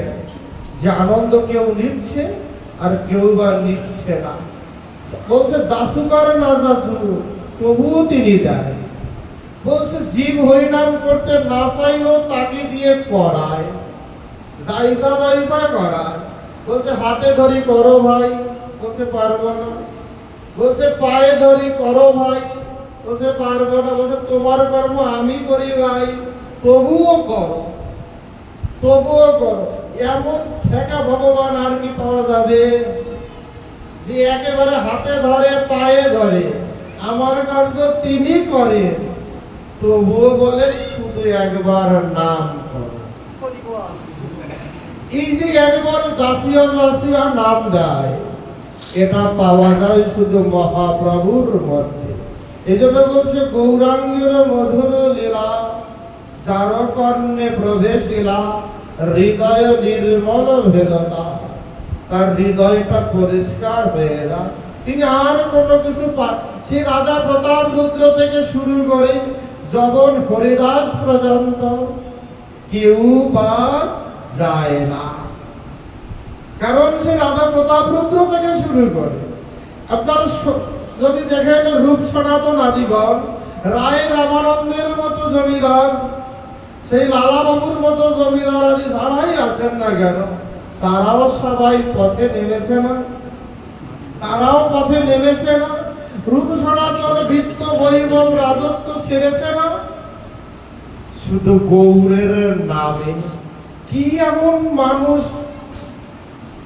যে আনন্দ কেউ নিচ্ছে আর কেউ বা নিচ্ছে না। বলছে যাচুকার না যাচু, তবুও তিনি দেয়। বলছে জীব হরিনাম করতে না চাইলেও তাকে দিয়ে করায়, যাইজা যাইজা করায়। বলছে হাতে ধরি করো ভাই, বলছে পারবো না। বলছে পায়ে ধরি করো ভাই, বলছে পারবো না। বলছে তোমার কর্ম আমি করি ভাই, তবুও করো, তবুও করো। এমন ঠেকা ভগবান আর কি পাওয়া যাবে? যে একেবারে হাতে ধরে পায়ে ধরে আমার কার্য তিনি করেন, তবুও বলে শুধু একবার নাম করো। এই যে একবার জাসিয়া জাসিয়া নাম দেয়, এটা পাওয়া যায় শুধু মহাপ্রভুর মধ্যে। এই জন্য বলছে গৌরাঙ্গের মধুর লীলা, যার কর্ণে প্রবেশিলা, হৃদয় নির্মল ভেদতা। তার হৃদয়টা পরিষ্কার হয়ে যায়। তিনি আর কোনো কিছু সে রাজা প্রতাপ রুদ্র থেকে শুরু করে যবন হরিদাস পর্যন্ত কেউ বা যায় না। কারণ সে রাজা প্রতাপ রুদ্র থেকে শুরু করে, আপনার যদি দেখেন রূপ সনাতন আদিগণ, রায় রামানন্দের মতো জমিদার, সেই লালা বাবুর মতো জমিদার আদি যারাই আছেন না কেন, তারাও সবাই পথে নেমেছে না? তারাও পথে নেমেছে না? রূপ সনাতন বৃত্ত বৈভব রাজত্ব সেরেছে না শুধু গৌরের নামে। কি এমন মানুষ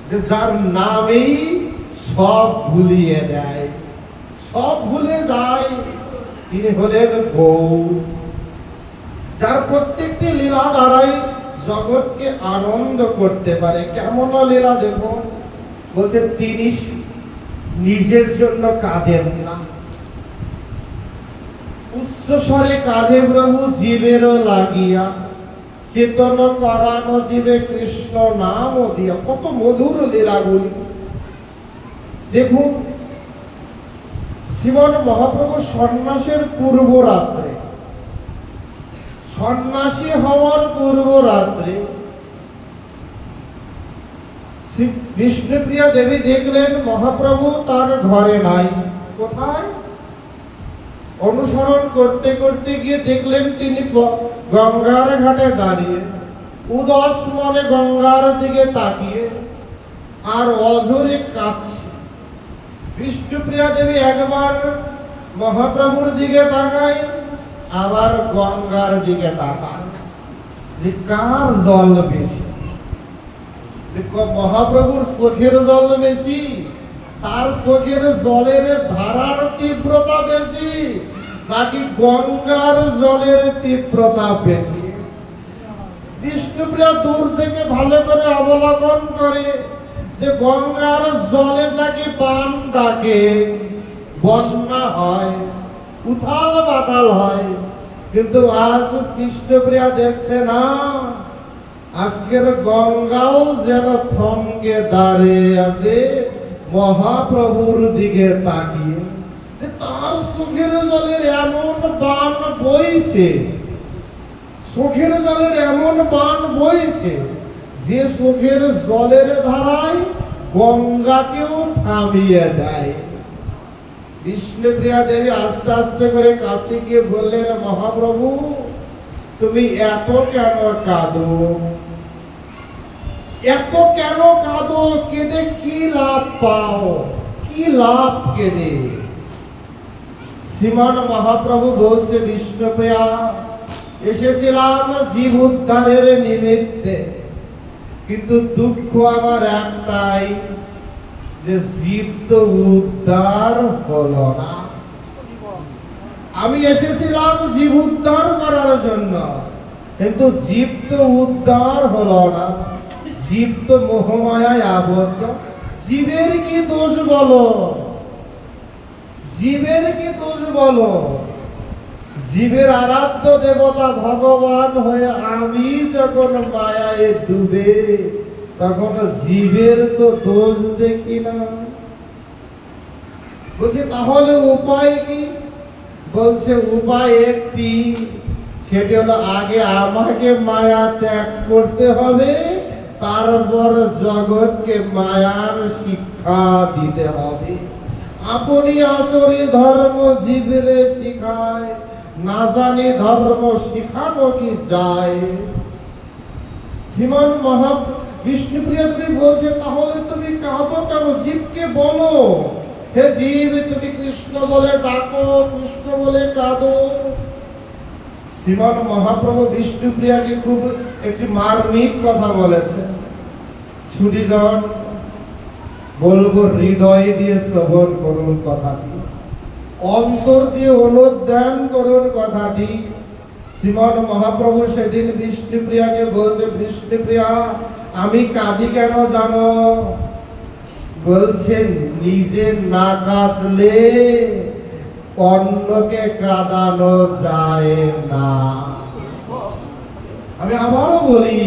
যে যার নামেই সব ভুলিয়ে দেয়, সব ভুলে যায়? তিনি হলেন গৌর, যার প্রত্যেকটি লীলা দ্বারাই জগৎকে আনন্দ করতে পারে। কেমন লীলা দেব? বলছে তিনি নিজের জন্য কাঁদেন না, উচ্চ স্বরে কাঁদে প্রভু জীবেরও লাগিয়া, চেতন করানো জীবে কৃষ্ণ নাম দিয়া। কত মধুর লীলাগুলি দেখুন। শ্রীমন মহাপ্রভু সন্ন্যাসের পূর্ব রাত্রে, সন্ন্যাসী হওয়ার পূর্ব রাত্রে বিষ্ণুপ্রিয়া দেবী দেখলেন মহাপ্রভু তার ঘরে নাই। কোথায়? অনুসরণ করতে করতে গিয়ে দেখলেন তিনি গঙ্গার ঘাটে দাঁড়িয়ে, উদাস মনে গঙ্গার দিকে তাকিয়ে আর অঝরে কাঁদছে। বিষ্ণুপ্রিয়া দেবী একবার মহাপ্রভুর দিকে তাকায়, আবার গঙ্গার দিকে তাকায়, যে কার জল বেশি? যে মহাপ্রভুর চোখের জল বেশি, তার চোখের জলের ধারার তীব্রতা বেশি, নাকি গঙ্গার জলের তীব্রতা বেশি? বিষ্ণুপ্রিয়া দূর থেকে ভালো করে অবলোকন করে যে গঙ্গার জলে নাকি বান ডাকে, বন্যা হয়, উথাল পাতাল হয়। কিন্তু আজ বিষ্ণুপ্রিয়া দেখছে না, আজকের গঙ্গাও যেন থমকে দাঁড়িয়ে আছে মহাপ্রভুর দিকে তাকিয়ে। তার চোখের জলের এমন বান বইছে, চোখের জলের এমন বান বইছে যে চোখের জলের ধারায় গঙ্গাকেও থামিয়ে দেয়। বিষ্ণুপ্রিয়া দেবী আস্তে আস্তে করে কাছে গিয়ে বললেন, মহাপ্রভু তুমি এত কেন কাঁদো? এত কেন কাঁদো? কেঁদে কি লাভ পাও? কি লাভ কেঁদে? শ্রীমান মহাপ্রভু বলছে, বিষ্ণুপ্রিয়া এসেছিলাম জীব উদ্ধারের নিমিত্তে, কিন্তু দুঃখ আমার একটাই যে জীব তো উদ্ধার হলো না। আমি এসেছিলাম জীব উদ্ধার করার জন্য, কিন্তু জীব তো উদ্ধার হলো না। জীব তো মোহমায়ায় আবদ্ধ। জীবের কি দোষ বলো? জীবের কি দোষ বলো? জীবের আরাধ্য দেবতা ভগবান হয়ে আমি যখন মায়ায় ডুবে, তখন জীবের তো দোষ দেখি না। বলছে তাহলে উপায় কি? বলছে উপায় একটি, সেটি হলো আগে আমাকে মায়া ত্যাগ করতে হবে, তারপর জগৎকে মায়ার শিক্ষা দিতে হবে। আপনি আসরি ধর্ম জীবরে শিখায়, না জানি ধর্ম শিখানো কি যায়। শ্রীমান বিষ্ণুপ্রিয়া তুমি বলছে, তাহলে তুমি কাঁদো কেন? জীবকে বলো, হে জীব তুমি কৃষ্ণ বলে ডাকো, কৃষ্ণ বলে কাঁদো। শ্রীমান মহাপ্রভু বিষ্ণুপ্রিয়াকে খুব একটি মার্মিক কথা বলেছেন। সুধীজন বলবো, হৃদয় দিয়ে শ্রবণ করুন কথাটি, অন্তর দিয়ে অনুধ্যান করুন কথাটি। শ্রীমান মহাপ্রভু সেদিন বিষ্ণুপ্রিয়াকে বলছে, বিষ্ণুপ্রিয়া আমি কাঁদি কেন জানো? বলছেন নিজে না কাঁদলে অন্যকে কাঁদানো যায় না। আমি আবারও বলি,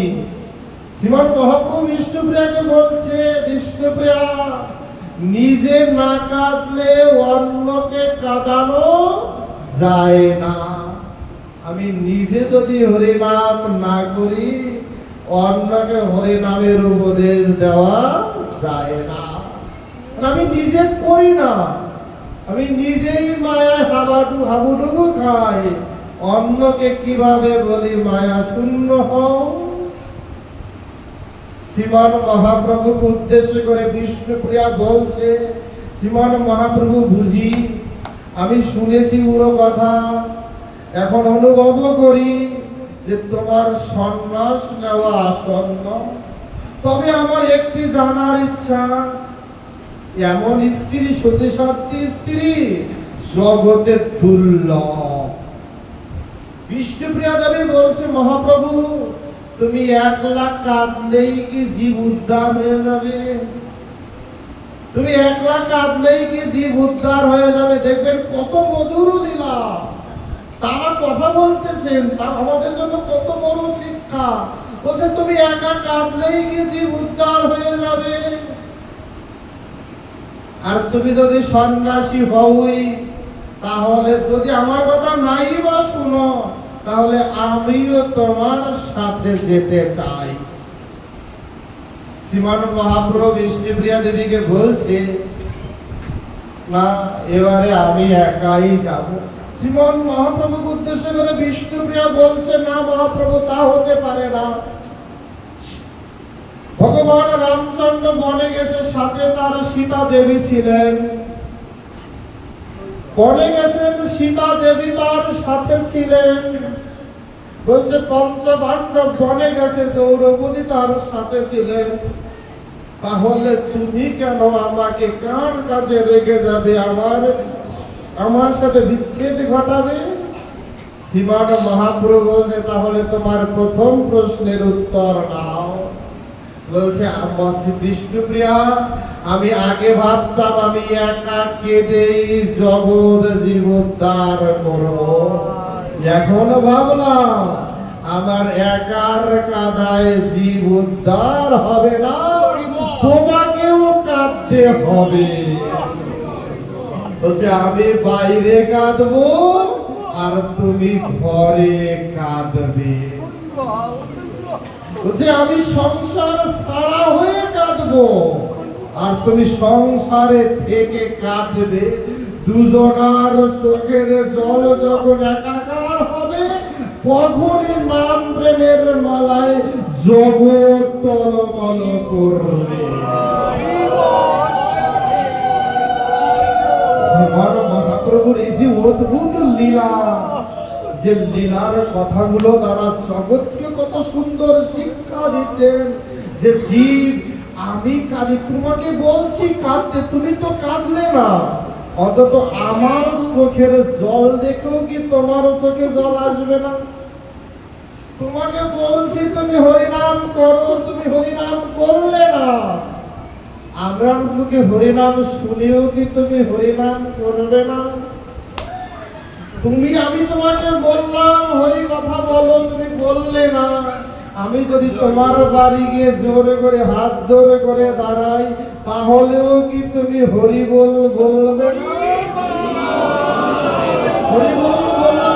শ্রীমান মহাপ্রভু বিষ্ণুপ্রিয়াকে বলছে, বিষ্ণুপ্রিয়া নিজে না কাঁদলে অন্যকে কাঁদানো যায় না। আমি নিজে যদি হরিনাম না করি, অন্যকে হরিনামের উপদেশ দেওয়া যায় না। আমি নিজে করি না, আমি নিজেই মায়ায় হাবুডুবু খাই, অন্যকে কিভাবে বলি মায়া শূন্য হও? শ্রীমান মহাপ্রভুকে উদ্দেশ্য করে বিষ্ণুপ্রিয়া বলছে, শ্রীমান মহাপ্রভু বুঝি আমি শুনেছি উড়ো কথা, এখন অনুভব করি যে তোমার সন্ন্যাস নেওয়া আসন্ন। তবে আমার একটি জানার ইচ্ছা, এমন স্ত্রী, সতী সাধ্বী স্ত্রী জগতে দুর্লভ। বিষ্ণুপ্রিয়া দেবী বলছে, মহাপ্রভু তুমি একলা কাঁদলেই কি জীব উদ্ধার হয়ে যাবে? তুমি একলা কাঁদলেই কি জীব উদ্ধার হয়ে যাবে? দেখবেন কত মধুর লীলা, তারা কথা বলতেছেন, তা আমাদের জন্য কত বড় শিক্ষা। বলছে তুমি একা কাঁদলেই কি জীব উদ্ধার হয়ে যাবে? আর তুমি যদি সন্ন্যাসী হওই, তাহলে যদি আমার কথা নাই বা শুনো, তাহলে আমিও তোমার সাথে যেতে চাই। শ্রীমান মহাপ্রভু বিষ্ণুপ্রিয়া দেবীকে বলছে, না, এবারে আমি একাই যাব। শ্রীমান মহাপ্রভুকে উদ্দেশ্য করে বিষ্ণুপ্রিয়া বলছে, না মহাপ্রভু, তা হতে পারে না। ভগবান রামচন্দ্র বনে গেছে, সাথে তার সীতা দেবী ছিলেন। বনে গেছেন, সীতা দেবী তার সাথে ছিলেন। বলছে পঞ্চপাণ্ডব বনে গেছে, দ্রৌপদী তার সাথে ছিলেন। তাহলে তুমি কেন আমাকে কার কাছে রেখে যাবে, আমার সাথে বিচ্ছেদ ঘটাবে? শ্রীমান মহাপ্রভু বলছে, তাহলে তোমার প্রথম প্রশ্নের উত্তর নাও। বলছে, বিষ্ণুপ্রিয়া, আমি আগে ভাবতাম আমি একা কেঁদেই জগৎ জীবোদ্ধার করব। এখন ভাবলাম আমার একার কাঁদায় জীব উদ্ধার হবে না, তোমাকেও কাঁদতে হবে। বলছে, আমি বাইরে কাঁদবো আর তুমি ঘরে কাঁদবে। বলছে, আমি সংসার সারা হয়ে কাঁদবো আর তুমি সংসারে থেকে কাঁদবে। দুজনার চোখের জল যখন একাকার হবে, তখনই নাম প্রেমের মালায় জগৎ টলমল করবে। মহাপ্রভুর এই যে অদ্ভুত লীলা, যে লীলার কথাগুলো তারা জগৎকে কত সুন্দর শিক্ষা দিচ্ছেন। যে জীব, আমি কাঁদি, তোমাকে বলছি কাঁদতে, তুমি তো কাঁদলে না, অন্তত আমার চোখের জল দেখেও কি তোমার চোখে জল আসবে না? তোমাকে বলছি তুমি হরিনাম করো, তুমি হরিনাম করলে না। আমার মুখে হরিনাম শুনেও কি তুমি হরিনাম করবে না? আমি তোমাকে বললাম হরি কথা বলো, তুমি বললে না। আমি যদি তোমার বাড়ি গিয়ে জোরে করে হাত জোরে করে দাঁড়াই, তাহলেও কি তুমি হরি বলবে না? হরি বলবে না?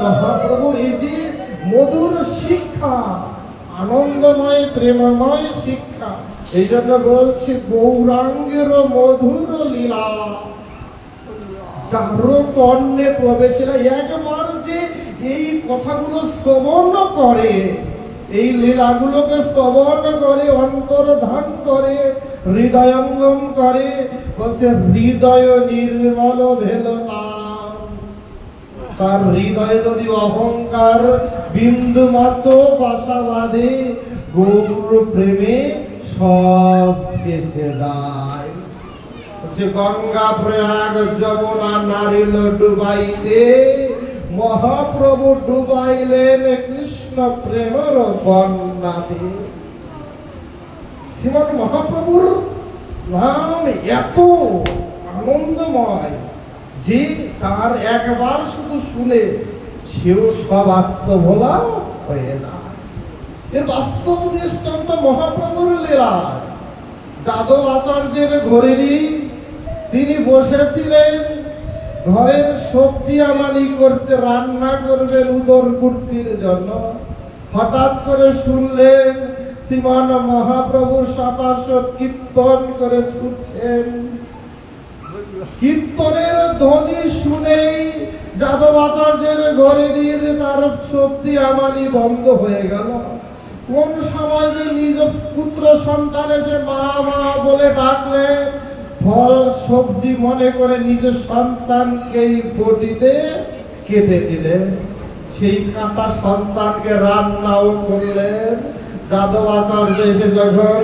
মহাপ্রভুর এই যে মধুর শিক্ষা, আনন্দময় প্রেমময় শিক্ষা, এই জন্য বলছি গৌরাঙ্গের মধুর লীলা যারো কর্ণে প্রবেশ। একবার যে এই কথাগুলো শ্রবণ করে, এই লীলাগুলোকে শ্রবণ করে, অন্তর্ধান করে, হৃদয়ঙ্গম করে, বলছে হৃদয় নির্মল ভেল তার হৃদয়ে যদি অহংকার বিন্দু মাত্র বাসা বাঁধে, গৌর প্রেমে সব এসে যায়। সে গঙ্গা প্রয়াগ যমুনা নারিল ডুবাইতে, মহাপ্রভু ডুবাইলেন কৃষ্ণ প্রেমের বন্যাতে। শ্রীমান মহাপ্রভুর নাম এত আনন্দময় যে যার একবার শুধু শুনে সেও সব আত্মভোলা হয়ে যায়। এর বাস্তব দৃষ্টান্ত মহাপ্রভুর লীলা। যাদব আচার্যের ঘরেরই তিনি বসেছিলেন, ঘরের সবজি আমানি করতে, রান্না করবেন উদর পূর্তির জন্য। হঠাৎ করে শুনলেন শ্রীমান মহাপ্রভু সপার্ষদ কীর্তন করে ছুটছেন। কীর্তনের ধ্বনি শুনেই যাদব আচার্যের ঘরে নিয়ে তার সবজি আমানি বন্ধ হয়ে গেল। কোন সময় যে নিজ পুত্র সন্তান এসে মা মা বলে ডাকলে, ফল সবজি মনে করে নিজ সন্তানকেই বটিতে কেটে দিলেন। সেই কাটা সন্তানকে রান্নাও করলেন। যাদব আচার্য এসে যখন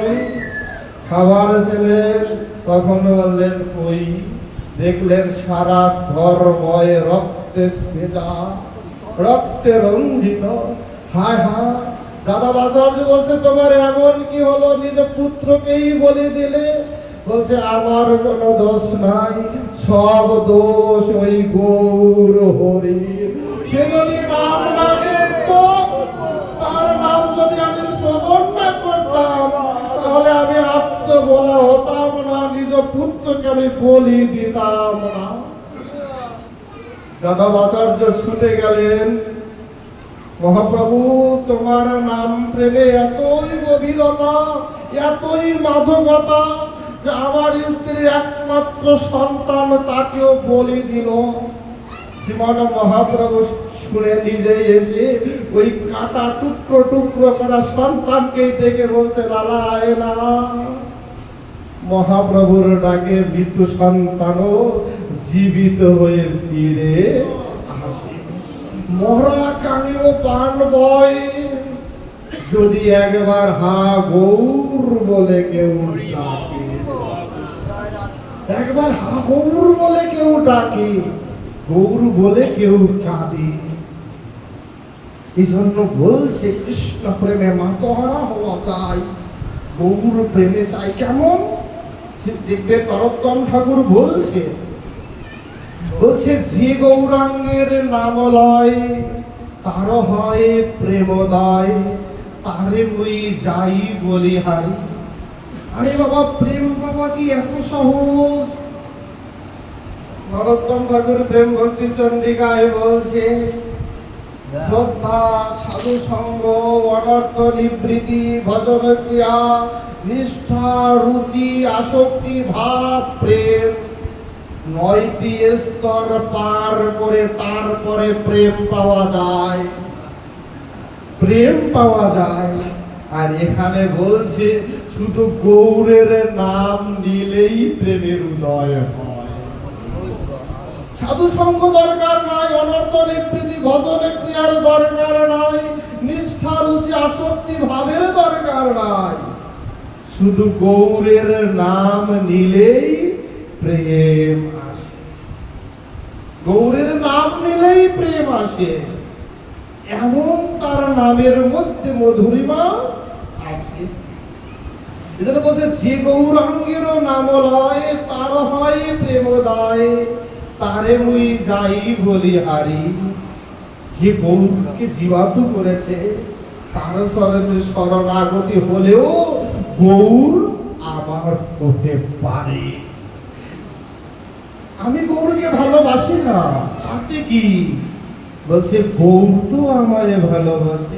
খাবার ছিলেন তখন বললেন কই, দেখলেন সারা ঘরময় রক্তে ভেজা, রক্তে রঞ্জিত। হায় হায়, যাদব আচার্য বলছে তোমার এমন কি হলো, নিজ পুত্রকেই বলে দিলে? বলছে আমার কোনো দোষ নাই, সব দোষ ওই গৌর হরি। সে যদি নাম না নিত, তার নাম যদি আমি শ্রবণ না করতাম, তাহলে আমি আত্মবলা হতাম না, নিজ পুত্রকে আমি বলি দিতাম না। যাদব আচার্য ছুটে গেলেন। মহাপ্রভু, তোমার নাম প্রেমে এতই গভীরতা, এতই মাধবতা যে আমার স্ত্রীর একমাত্র সন্তান তাকেও বলি দিল। শ্রীমান মহাপ্রভু শুনে নিজেই এসে ওই কাটা টুকরো টুকরো করা সন্তানকে দেখে বলছে লালা আয় না। মহাপ্রভুর ডাকে মৃত্যু সন্তানও জীবিত হয়ে ফিরে আসে। মরা কানেও প্রাণ বয়, যদি একবার হা গৌর বলে কেউ ডাকে, একবার হা গৌর বলে কেউ ডাকে, গৌর বলে কেউ কাঁদে। এই জন্য বলছে কৃষ্ণ প্রেমে মাতোহারা হওয়া চাই, গৌর প্রেমে চাই। কেমন দেখবে নরোত্তম ঠাকুর বলছে, বলছে যে গৌরাঙ্গের নাম লয় তার হয় প্রেমোদয়, তারে মুই যাই বলি হারি। আরে বাবা, প্রেম বাবা কি এত সহজ? নরোত্তম ঠাকুর প্রেম ভক্তি চন্ডিকায় বলছে, শ্রদ্ধা, সাধু সঙ্গ, অনর্থ নিবৃত্তি, ভজন ক্রিয়া, নিষ্ঠা, রুচি, আসক্তি, ভাব, প্রেম, ৯টি স্তর পার করে তারপরে প্রেম পাওয়া যায়, প্রেম পাওয়া যায়। আর এখানে বলছে শুধু গৌরের নাম নিলেই প্রেমের উদয় হয়। সাধু সঙ্গ দরকার নাই, অনর্থ নিবৃত্তি, ভজন ক্রিয়ার দরকার নাই, নিষ্ঠা, রুচি, আসক্তি ভাবের দরকার নাই। শুধু গৌরের নাম নিলেই প্রেম আসে, গৌরের নাম নিলেই প্রেম আসে। এমন তার নামের মধ্যে মধুরিমা আছে। এজন্য বলছে যে গৌরাঙ্গের নাম লয় তার হয় প্রেমোদয়, তারে মুই যাই বলি হারি। যে গৌরকে জীবাতু করেছে তার শরণাগতি হলেও গৌর আমার হতে পারে। আমি গৌরকে ভালোবাসি না, তাতে কি? বলছে গৌর তো আমায় ভালোবাসে।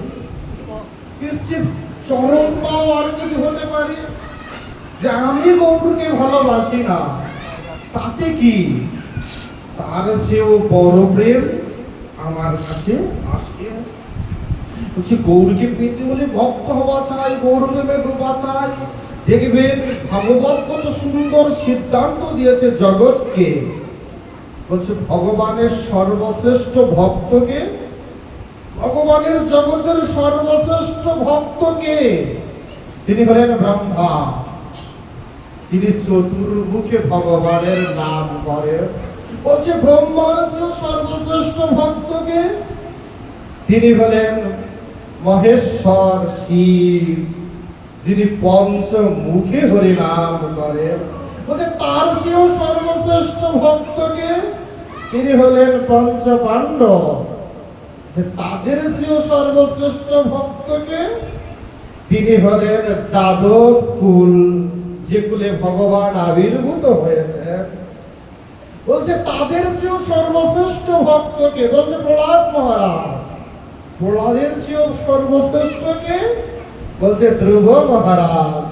চরম পাও আর কিছু হতে পারে যে আমি গৌরকে ভালোবাসি না, তাতে কি? তার চেয়েও বড় প্রেম আমার কাছে আসে। বলছে গৌরকে পেতে হলে ভক্ত হওয়া চাই, গৌর প্রেমে ডোবা চাই। দেখবেন ভাগবত কত সুন্দর সিদ্ধান্ত দিয়েছে জগৎকে। বলছে ভগবানের সর্বশ্রেষ্ঠ ভক্তকে, ভগবানের জগতের সর্বশ্রেষ্ঠ ভক্তকে, তিনি হলেন ব্রহ্মা। তিনি চতুর্মুখে ভগবানের নাম করেন। বলছে ব্রহ্মার চেয়েও সর্বশ্রেষ্ঠ ভক্তকে, তিনি হলেন মহেশ্বর শিব, যিনি পঞ্চমুখে হরি নাম করেন। বলছে তার চেয়েও সর্বশ্রেষ্ঠ ভক্তকে, তিনি হলেন পঞ্চ পাণ্ডব। তাদের চেয়েও সর্বশ্রেষ্ঠ ভক্তকে, তিনি হলেন যাদব কুল, যে কুলে ভগবান আবির্ভূত হয়েছে। বলছে তাদের চেয়েও সর্বশ্রেষ্ঠ ভক্তকে, বলছে প্রহ্লাদ মহারাজ। প্রহ্লাদের চেয়েও সর্বশ্রেষ্ঠকে, বলছে ধ্রুব মহারাজ।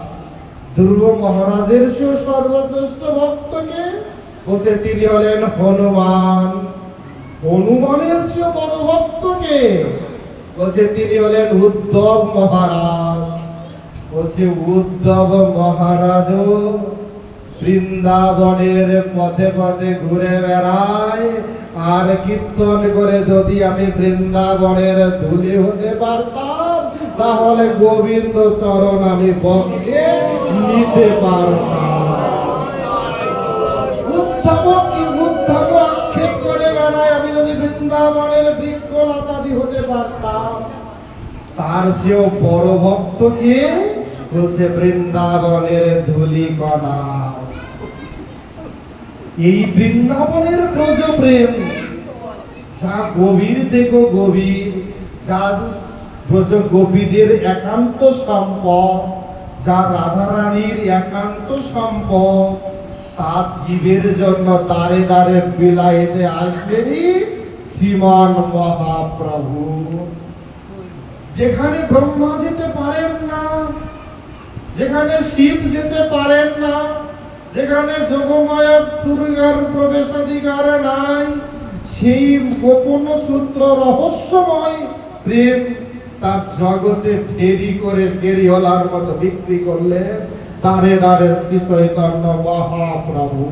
ধ্রুব মহারাজের চেয়েও সর্বশ্রেষ্ঠ ভক্তকে, বলছে তিনি হলেন হনুমান। হনুমানের চেয়েও বড় ভক্তকে, বলছে তিনি হলেন উদ্ধব মহারাজ। বলছে উদ্ধব মহারাজ বৃন্দাবনের পথে পথে ঘুরে বেড়ায়, আর কীর্তন করে যদি আমি বৃন্দাবনের ধুলি হতে পারতাম তাহলে গোবিন্দ চরণ আমি বক্ষে নিতে পারতাম। উদ্ধব আক্ষেপ করে বেড়ায়, আমি যদি বৃন্দাবনের বৃক্ষলতাদি হতে পারতাম। তার সেও বড় ভক্ত কে? বলছে বৃন্দাবনের ধুলি কণা। এই বৃন্দাবনের ব্রজ প্রেম যা গভীর থেকে গভীর, যা ব্রজ গোপীদের একান্ত সম্পদ, যা রাধারানীর একান্ত সম্পদ, তা জীবের জন্য দ্বারে দ্বারে বিলাইতে আসলেনই শ্রীমান মহাপ্রভু। যেখানে ব্রহ্মা যেতে পারেন না, যেখানে শিব যেতে পারেন না, যেখানে যোগমায়া দুর্গার প্রবেশাধিকার নাই, সেই গোপন সূত্র রহস্যময় প্রেম তার জগতে ফেরি করে ফেরিওয়ালার মতো বিক্রি করলে দাঁড়ে দাঁড়ে শ্রী চৈতন্য মহাপ্রভু।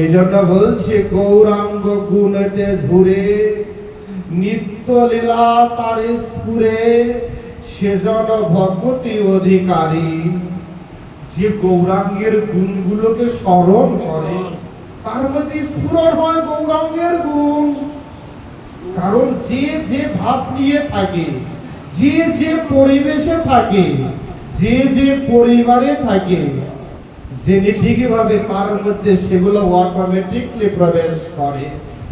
এই জন্য বলছে গৌরাঙ্গ গুণেতে ঝুরে, নিত্য লীলা তার স্ফুরে, সেজন ভগবতী অধিকারী। যে গৌরাঙ্গের গুণগুলোকে স্মরণ করে তার মধ্যে স্ফুরণ হয় গৌরাঙ্গের গুণ। কারণ যে যে ভাব নিয়ে থাকে, যে যে পরিবেশে থাকে, যে যে পরিবারে থাকে, জেনেটিক ভাবে তার মধ্যে সেগুলো অটোমেটিকলি প্রবেশ করে,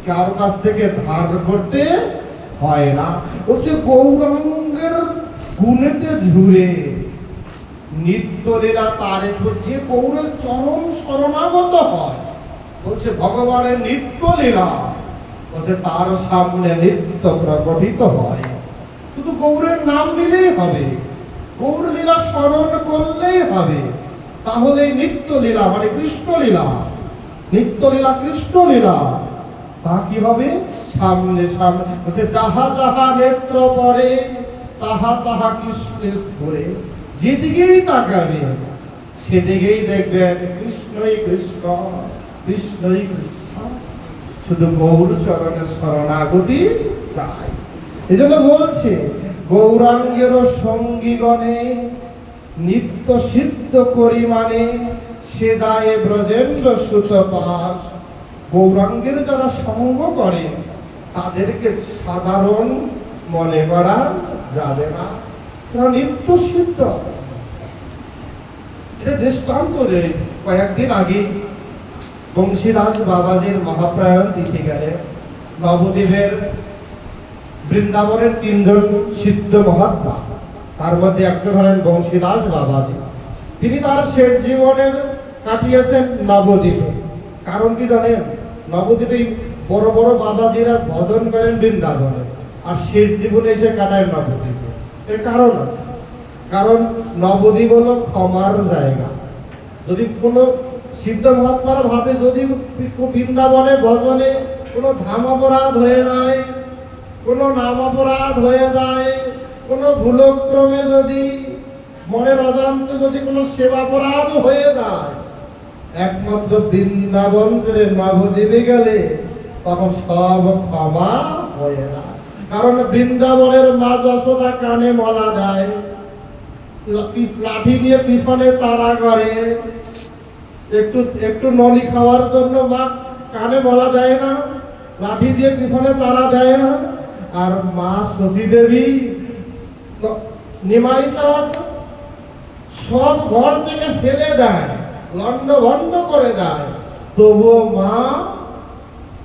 কার কাছ থেকে ধার করতে হয় না। বলছে গৌরাঙ্গের গুণেতে ঝুরে, নিত্য লীলা তার যে গৌরের চরম শরণাগত হয়, বলছে ভগবানের নিত্য লীলা, বলছে তার সামনে নিত্য প্রকটিত হয়। শুধু গৌরের নাম নিলেই হবে, গৌর লীলা স্মরণ করলেই হবে, তাহলে নিত্য লীলা মানে কৃষ্ণ লীলা, নিত্য লীলা কৃষ্ণ লীলা, তা কি হবে? সামনে সামনে বলছে যাহা যাহা নেত্র পরে তাহা তাহা কৃষ্ণের স্ফুরে। যেদিকেই তাকাবে সেদিকেই দেখবেন কৃষ্ণই কৃষ্ণ, কৃষ্ণই কৃষ্ণ। শুধু গৌর চরণের শরণাগতি চাই। এই জন্য বলছে গৌরাঙ্গের সঙ্গীগণে নিত্য সিদ্ধ করি মানে সে যায় ব্রজেন্দ্র সুত পাশ। গৌরাঙ্গের যারা সঙ্গ করে তাদেরকে সাধারণ মনে করা যাবে না, তারা নিত্য সিদ্ধ। এটা দৃষ্টান্ত দেয়। কয়েকদিন আগে বংশীদাস বাবাজির মহাপ্রয়াণ তিথি গেলে নবদ্বীপের বৃন্দাবনের 3 জন সিদ্ধ মহাত্মা, তার মধ্যে একজন হলেন বংশীদাস বাবাজি। তিনি তার শেষ জীবনের কাটিয়েছেন নবদ্বীপে। কারণ কি জানেন? নবদ্বীপে বড় বড় বাবাজিরা ভজন করেন বৃন্দাবনে, আর শেষ জীবনে এসে কাটায় নবদ্বীপে। এর কারণ আছে। কারণ নবদ্বীপ হলো ক্ষমার জায়গা। যদি কোনো সিদ্ধ মহাত্মারা ভাবে যদি বৃন্দাবনে ভজনে কোনো ধাম অপরাধ হয়ে যায়, কোনো নাম অপরাধ হয়ে যায়, কোনো ভুলক্রমে যদি মনের অজান্তে যদি কোনো সেবাপরাধ হয়ে যায়, একমাত্র বৃন্দাবন ছেড়ে নবদ্বীপে গেলে তখন সব ক্ষমা হয়ে যায়। কারণ বৃন্দাবনের মা যশোদা কানে মলা দেয়, লাঠি দিয়ে পিছনে তাড়া করে, একটু একটু ননি খাওয়ার জন্য মা কানে মলা দেয় না, লাঠি দিয়ে পিছনে তাড়া দেয় না। আর মা শশী দেবী নিমাই চাঁদ সব ঘর থেকে ফেলে দেয়, লন্ড ভন্ড করে দেয়, তবুও মা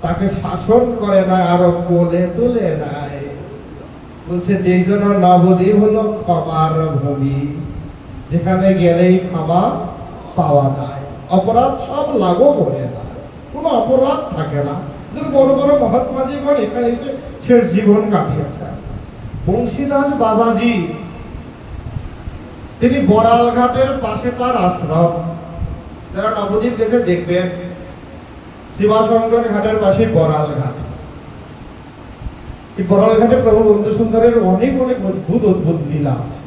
তাকে শাসন করে না, আরো কোলে তুলে নেয়। বলছে এই জন্য নবদ্বীপ হলো ক্ষমার ভূমি, যেখানে গেলেই ক্ষমা পাওয়া যায়, অপরাধ সব লাঘব হয়ে যায়, কোনো অপরাধ থাকে না। বড় বড় মহাত্মাজিগণ এখানে এসে শেষ জীবন কাটিয়েছেন। বংশীদাস বাবাজি তিনি বড়াল ঘাটের পাশে তার আশ্রম। যারা নবদ্বীপ গেছে দেখবেন শিবাশঙ্কর ঘাটের পাশে বড়াল ঘাট। এই বড়ালঘাটে প্রভু বন্ধু সুন্দরের অনেক অনেক অদ্ভুত অদ্ভুত লীলা আছে।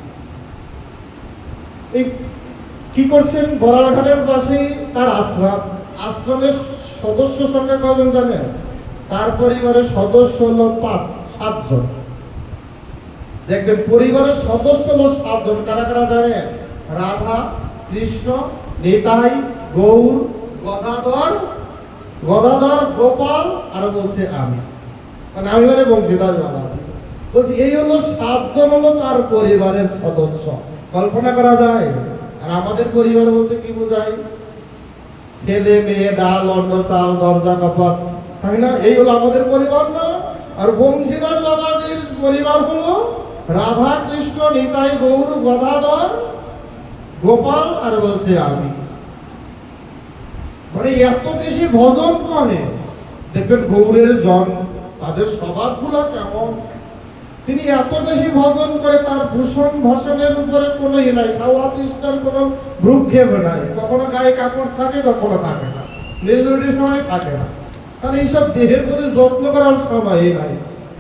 এই কি করছেন, বড়ালঘাটের পাশেই তার আশ্রম। আশ্রমের সদস্য সংখ্যা কজন জানেন? তার পরিবারের সদস্য হলো 7 জন। দেখবেন পরিবারের সদস্য হলো 7 জন। কারা কারা জানেন? রাধা, কৃষ্ণ, নিতাই, গৌর, গদাধর, গোপাল, আর বলছে আমি। মানে আমি মানে বংশীদাস বাবা বলছি, এই হলো 7 জন হলো তার পরিবারের সদস্য। কল্পনা করা যায়? আর আমাদের পরিবার বলতে কি বোঝায়? ছেলে, মেয়ে, ডাল, অন্ন, চাল, দরজা, কপাট, তাই না? এই হলো আমাদের পরিবার না? আর বংশীদাস বাবাজির পরিবার হলো রাধা, কৃষ্ণ, নিতাই, গৌর, গদাধর, গোপাল, আর বলছে আমি। মানে এত বেশি ভজন করে। দেখবেন গৌরের জন, তাদের স্বভাবগুলো কেমন। তিনি এত বেশি ভজন করে, তার ভূষণ ভাষণের উপরে কোনো নাই, খাওয়া তৃষ্ণার কোনো ভ্রুক্ষেপ নাই। কখনো গায়ে কাপড় থাকে, কখনো থাকে না, মেজরিটির সময় থাকে না। কারণ এইসব দেহের প্রতি যত্ন করার সময় নাই,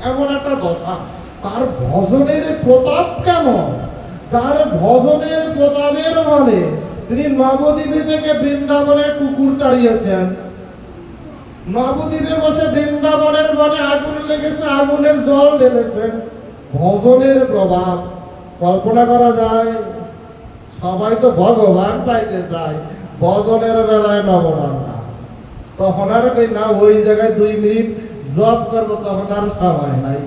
এমন একটা দশা। তার ভজনের প্রতাপ কেমন! যার ভজনের প্রতাপের বলে তিনি নবদ্বীপে থেকে বৃন্দাবনে কুকুর তাড়িয়েছেন। নবদ্বীপে বসে বৃন্দাবনের বনে আগুন লেগেছে, আগুনের জল ঢেলেছেন। ভজনের প্রভাব কল্পনা করা যায়? সবাই তো ভগবান পাইতে চায়, ভজনের বেলায় নবরঙ্গা। তখন আর না ওই জায়গায় 2 মিনিট জপ করবো, তখন আর সময় নাই,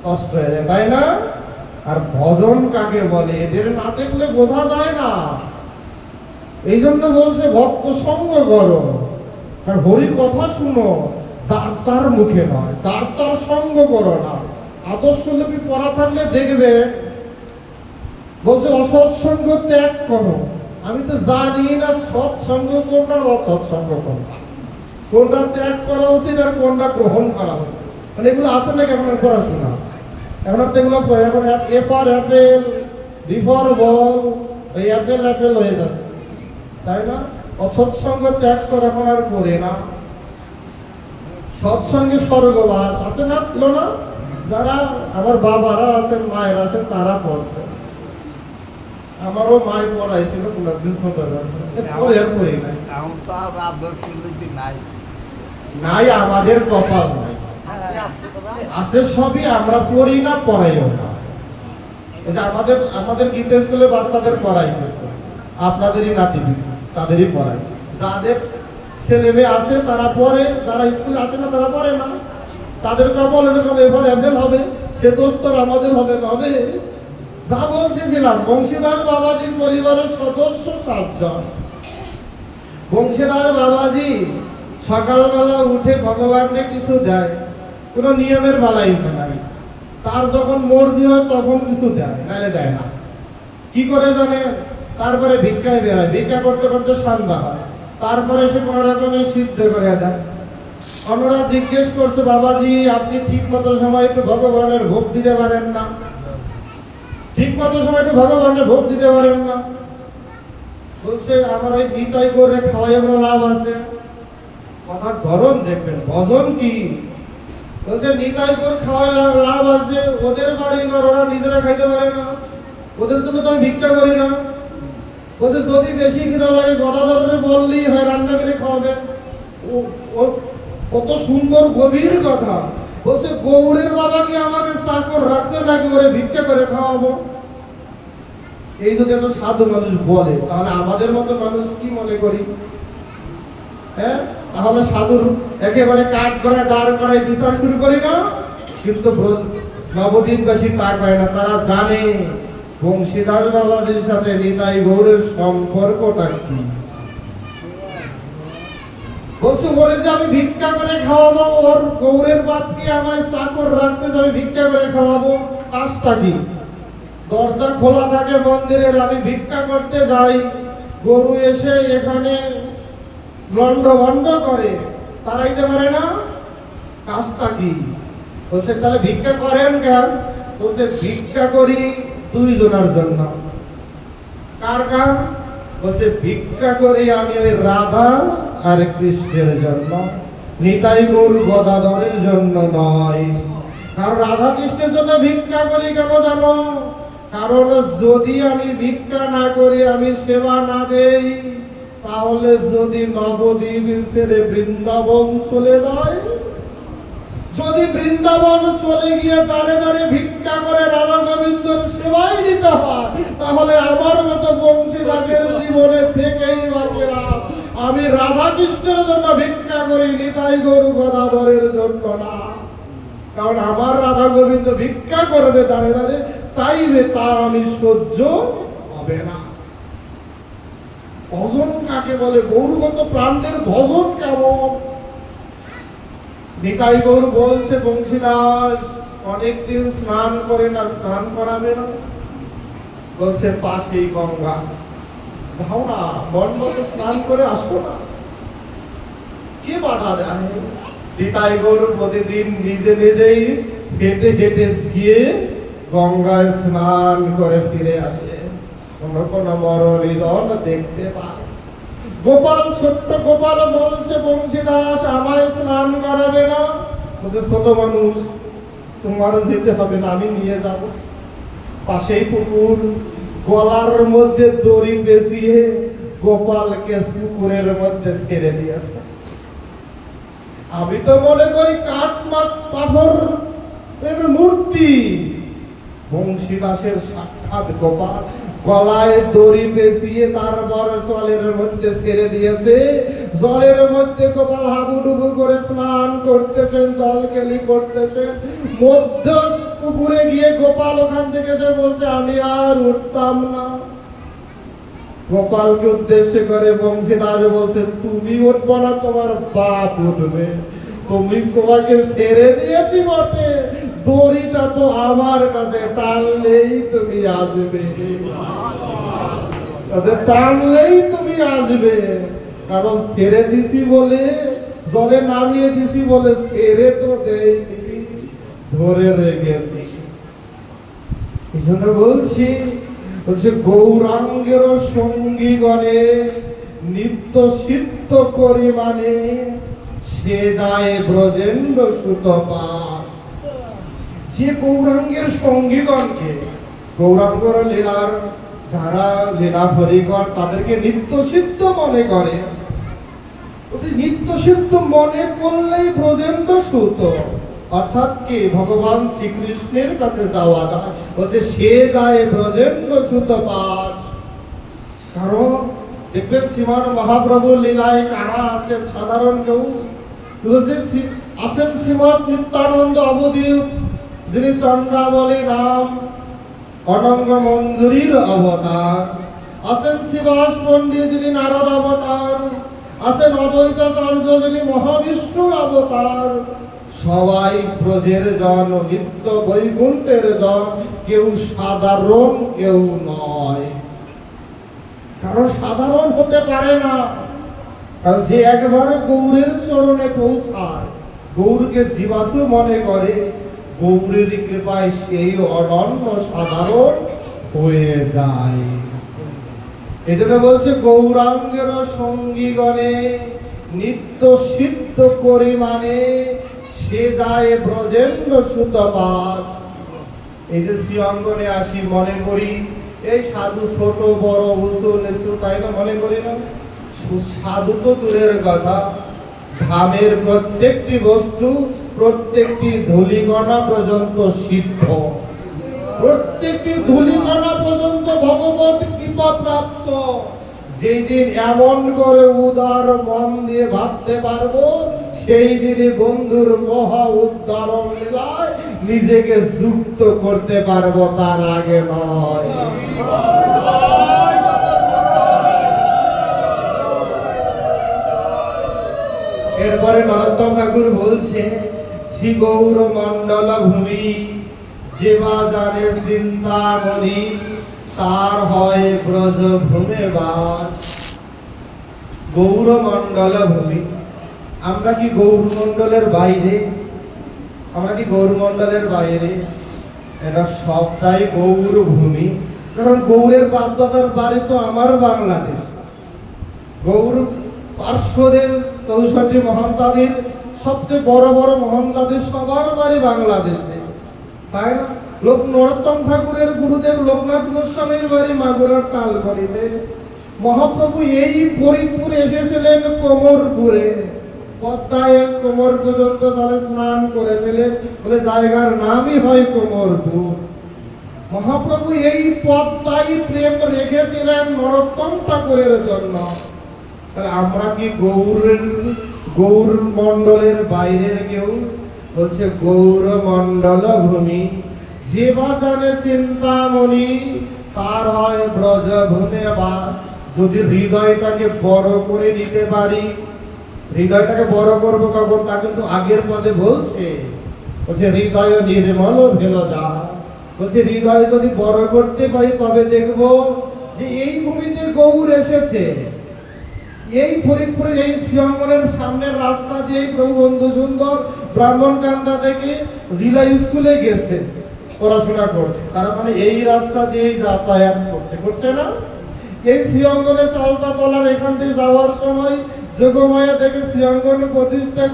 কষ্ট হয়ে যায়, তাই না? আর ভজন কাকে বলে এদের না দেখলে বোঝা যায় না। এই জন্য বলছে ভক্ত সঙ্গ করো, আর হরি কথা শুনো, যার তার মুখে নয়, যার তার সঙ্গ করো না। আদর্শলিপি পড়া থাকলে দেখবে বলছে অসৎসঙ্গ ত্যাগ করো। আমি তো জানি না সৎসঙ্গ কোনটা, অসৎসঙ্গ কোনটা, কোনটা ত্যাগ করা উচিত আর কোনটা গ্রহণ করা উচিত। মানে এগুলো আসে না কেমন পড়াশোনা, এখন তো এগুলো এখন এপার অ্যাপেল, বিফর বল, ওই অ্যাপেল অ্যাপেল হয়ে যাচ্ছে, তাই না? অসৎসঙ্গ ত্যাগ করে এখন আর করে না। সৎসঙ্গে স্বর্গবাস আছে না, ছিল না? যারা আমার বাবারা আছেন, মায়েরা আছেন, তারা পড়ছে। আমারও মায় পড়াইছিল নাই, আমাদের কপাল নাই। আছে সবই, আমরা পড়ি না, পড়াইও না। আমাদের গীতা স্কুলে বাচ্চাদের পড়াই, আপনাদেরই নাতি তাদেরই পড়াই। যাদের ছেলে মেয়ে আছে তারা পড়ে, যারা স্কুলে আসে না তারা পড়ে না। তাদের কপাল এরকম এবার অ্যাভেল হবে, সে দোষ তো আমাদের হবে না। হবে যা বলছিলাম, বংশীদাস বাবাজির পরিবারের সদস্য 7 জন। বংশীদাস বাবাজি সকালবেলা উঠে ভগবানকে কিছু দেয়, কোনো নিয়মের বালাই নাই। তার যখন মর্জি হয় তখন কিছু দেয়, নাহলে দেয় না। কি করে জানে? তারপরে ভিক্ষায় বেড়ায়, ভিক্ষা করতে করতে সন্ধ্যা হয়, তারপরে সে কোনো রকমে সিদ্ধ করে দেয়। অন্যরা জিজ্ঞেস করছে, বাবাজি আপনি ঠিক মতো সময় একটু ভগবানের ভোগ দিতে পারেন না? ঠিক মতো সময় একটু ভগবানের ভোগ দিতে পারেন না? বলছে আমার ওই নিতাই করে খাওয়াই কোনো লাভ আছে। কথার ধরন দেখবেন, ভজন কি বলছে, নিতাই করে খাওয়াই লাভ আছে। ওদের বাড়ি ঘর ওরা নিজেরা খাইতে পারে না, ওদের জন্য তো আমি ভিক্ষা করি না। বলছে যদি বেশি খিদা লাগে গদাধরে বললেই হয়, রান্না করে খাওয়াবে। ও কত সুন্দর গভীর কথা। বলছে গৌরের বাবা কি আমাকে চাকর রাখছে নাকি ওরে ভিক্ষা করে খাওয়াবো? এই যদি একটা সাধু মানুষ বলে, তাহলে আমাদের মতো মানুষ কি মনে করি? হ্যাঁ, তাহলে সাধুর একেবারে কাঠ করায় দাঁড় করায় বিচার শুরু করি না? কিন্তু নবদ্বীপবাসী তা করে না। তারা জানে বংশীদাস বাবাজির সাথে নিতাই গৌরের সম্পর্কটা কি। বলছে ওরে যে আমি ভিক্ষা করে খাওয়াবো, ওর গৌরের বাপ কি আমায় চাকর রাখছে যে আমি ভিক্ষা করে খাওয়াবো? কাজটা কি? দরজা খোলা থাকে মন্দিরের, আমি ভিক্ষা করতে যাই, গরু এসে এখানে লন্ড ভন্ড করে, তারাইতে পারে না। কাজটা কি? বলছে তাহলে ভিক্ষা করেন কেন? বলছে ভিক্ষা করি 2 জনের জন্য। কার কার? বলছে ভিক্ষা করি আমি ওই রাধা আর কৃষ্ণের জন্য, নিতাই গৌর গদাধরের জন্য নয়। কারণ রাধা কৃষ্ণের জন্য ভিক্ষা করি কেন জানো? কারণ যদি আমি ভিক্ষা না করি, আমি সেবা না দেই, তাহলে যদি নবদ্বীপ ছেড়ে বৃন্দাবন চলে যায়, যদি বৃন্দাবন চলে গিয়ে দাঁড়ে দাঁড়ে ভিক্ষা করে রাধা গোবিন্দর সেবাই নিতে হয়, তাহলে আমার মতো বংশীদাসের জীবনে থেকেই বাঁচলাম। আমি রাধা কৃষ্ণের জন্য ভিক্ষা করি, নিতাই গৌর গদাধরের জন্য না। কারণ আমার রাধা গোবিন্দ ভিক্ষা করবে দাঁড়ে দাঁড়ে, চাইবে, তা আমি সহ্য হবে না। ভজন কাকে বলে? গৌরগত প্রাণদের ভজন কেমন? নিতাই গৌর বলছে, বংশীদাস অনেকদিন স্নান করে না, স্নান করাবে না? বলছে পাশেই গঙ্গা, যাও না, মন মতো স্নান করে আসো না। কে বাধা দেয়? নিতাই গৌর প্রতিদিন নিজে নিজেই হেঁটে হেঁটে গিয়ে গঙ্গায় স্নান করে ফিরে আসে, কোনো কোনো মরণীজন দেখতে পায়। গোপাল, ছোট্ট গোপাল বলছে, বংশীদাস আমায় স্নান করাবে না? বলছে, ছোট মানুষ, তোমার যেতে হবে না, আমি নিয়ে যাব। পাশেই পুকুর, গলার মধ্যে দড়ি পেঁচিয়ে গোপালকে পুকুরের মধ্যে ছেড়ে দিয়েছে। আমি তো মনে করি কাঠ মাঠ পাথর এর মূর্তি, বংশীদাসের সাক্ষাৎ গোপাল। গলায় দড়ি পেঁচিয়ে তারপর জলের মধ্যে ছেড়ে দিয়েছে। জলের মধ্যে গোপাল হাবুডুবু করে স্নান করতেছেন, জল কেলি করতেছেন। মধ্য পুকুরে গিয়ে গোপাল ওখান থেকে সে বলছে, আমি আর উঠতাম না। গোপালকে উদ্দেশ্য করে বংশীদাস বলছে, তুমি উঠবো না, তোমার বাপ উঠবে। তোমাকে ছেড়ে দিয়েছি বটে, দড়িটা তো আমার কাছে, টানলেই তুমি আসবে, টানলেই তুমি আসবে। কারণ ছেড়ে দিছি বলে, জলে নামিয়ে দিছি বলে ছেড়ে তো দেয়নি, ধরে রেখেছি। এই জন্য বলছি, গৌরাঙ্গের সঙ্গীগণে নিত্য সিদ্ধ করি মানে, সে যায় ব্রজেন্দ্র সুত পাশ। যে গৌরাঙ্গের সঙ্গীগণকে, গৌরাঙ্গর লীলার যারা লীলা হরিগণ তাদেরকে নিত্য সিদ্ধ মনে করে, নিত্য সিদ্ধ মনে করলেই ব্রজেন্দ্র সুত, অর্থাৎ কি ভগবান শ্রীকৃষ্ণের কাছে যাওয়া যায়। বলছে সে যায় ব্রজেন্দ্র সুত পাশ। কারণ দেখবেন শ্রীমান মহাপ্রভু লীলায় কারা আছেন? সাধারণ কেউ আছেন শ্রীমৎ নিত্যানন্দ অবধূত, যিনি চন্দ্রাবলী নাম অনঙ্গ মঞ্জুরির অবতার। আছেন শিবাস পণ্ডিত, যিনি নারদ অবতার। আছেন অদ্বৈতাচার্য, যিনি মহাবিষ্ণুর অবতার। সবাই ব্রজের জন, নিত্য বৈকুণ্ঠের জন, কেউ সাধারণ কেউ নয়। কারণ সাধারণ হতে পারে না, কারণ যে একবার গৌরের চরণে পৌঁছায়, গৌরকে জীবাতু মনে করে, গৌরের কৃপায় সেই অনন্য সাধারণ হয়ে যায়। এই জন্য বলছে গৌরাঙ্গের সঙ্গীগণে নিত্য সিদ্ধ করি মানে, সে যায় ব্রজেন্দ্র সুত পাশ। এই যে শ্রী অঙ্গনে আসি, মনে করি এই সাধু ছোট বড় উঁচু নিচু, তাই না? মনে করি না? সাধু তো দূরের কথা, ধামের প্রত্যেকটি বস্তু, প্রত্যেকটি ধূলিকণা পর্যন্ত সিদ্ধ, প্রত্যেকটি ধূলিকণা পর্যন্ত ভগবত কৃপা প্রাপ্ত। যেই দিন এমন করে উদার মন দিয়ে ভাবতে পারবো, সেই দিনই বন্ধুর মহা উদ্ধারণ লীলায় নিজেকে যুক্ত করতে পারবো, তার আগে নয়। এরপরে নরোত্তম ঠাকুর বলছে, শ্রী গৌর মন্ডল ভূমি যে বা জানে চিন্তামণি, তার হয় ব্রজ ভূমে বাস। গৌর মন্ডল ভূমি, আমরা কি গৌরমণ্ডলের বাইরে? আমরা কি গৌরমণ্ডলের বাইরে? এটা সবটাই গৌর ভূমি। কারণ গৌরের বাপদাদার বাড়ি তো আমার বাংলাদেশ। গৌর পার্শ্বদের 64 মহান্তাদের সবচেয়ে বড় বড় মহান্তাদের সবার বাড়ি বাংলাদেশে। তাই না? নরোত্তম ঠাকুরের গুরুদেব লোকনাথ গোস্বামীর বাড়ি মাগুরার তালবাড়িতে। মহাপ্রভু এই ফরিদপুরে এসেছিলেন কোমরপুরে, পদ্মায় কোমর পর্যন্ত তাহলে স্নান করেছিলেন বলে জায়গার নামই হয় কোমরপুর। মহাপ্রভু এই পদ্মায় প্রেম রেখেছিলেন নরোত্তম ঠাকুরের জন্য। তাহলে আমরা কি গৌর মণ্ডলের বাইরের কেউ? বলছে গৌর মণ্ডল ভূমি যে বা জানে চিন্তামণি তার হয় ব্রজভূমে বাস। যদি হৃদয়টাকে বড় করে নিতে পারি, হৃদয়টাকে বড় করবো কখন? তা কিন্তু আগের পদে বলছে হৃদয় নির্মল ভেল যা। বলছে হৃদয় যদি বড় করতে পারি তবে দেখবো যে এই ভূমিতে গৌর এসেছে। এই ফরিদপুরে এই শ্রীঅঙ্গনের সামনের রাস্তা দিয়ে প্রভু বন্ধু সুন্দর ব্রাহ্মণকান্দা থেকে জিলা স্কুলে গেছে পড়াশোনা করতে। তার মানে এই রাস্তা দিয়েই যাতায়াত করছে না? এই শ্রীঅঙ্গনে চালতা তলার এখান থেকে যাওয়ার সময় যোগমায়া থেকে শ্রীঅঙ্গন প্রতিষ্ঠা।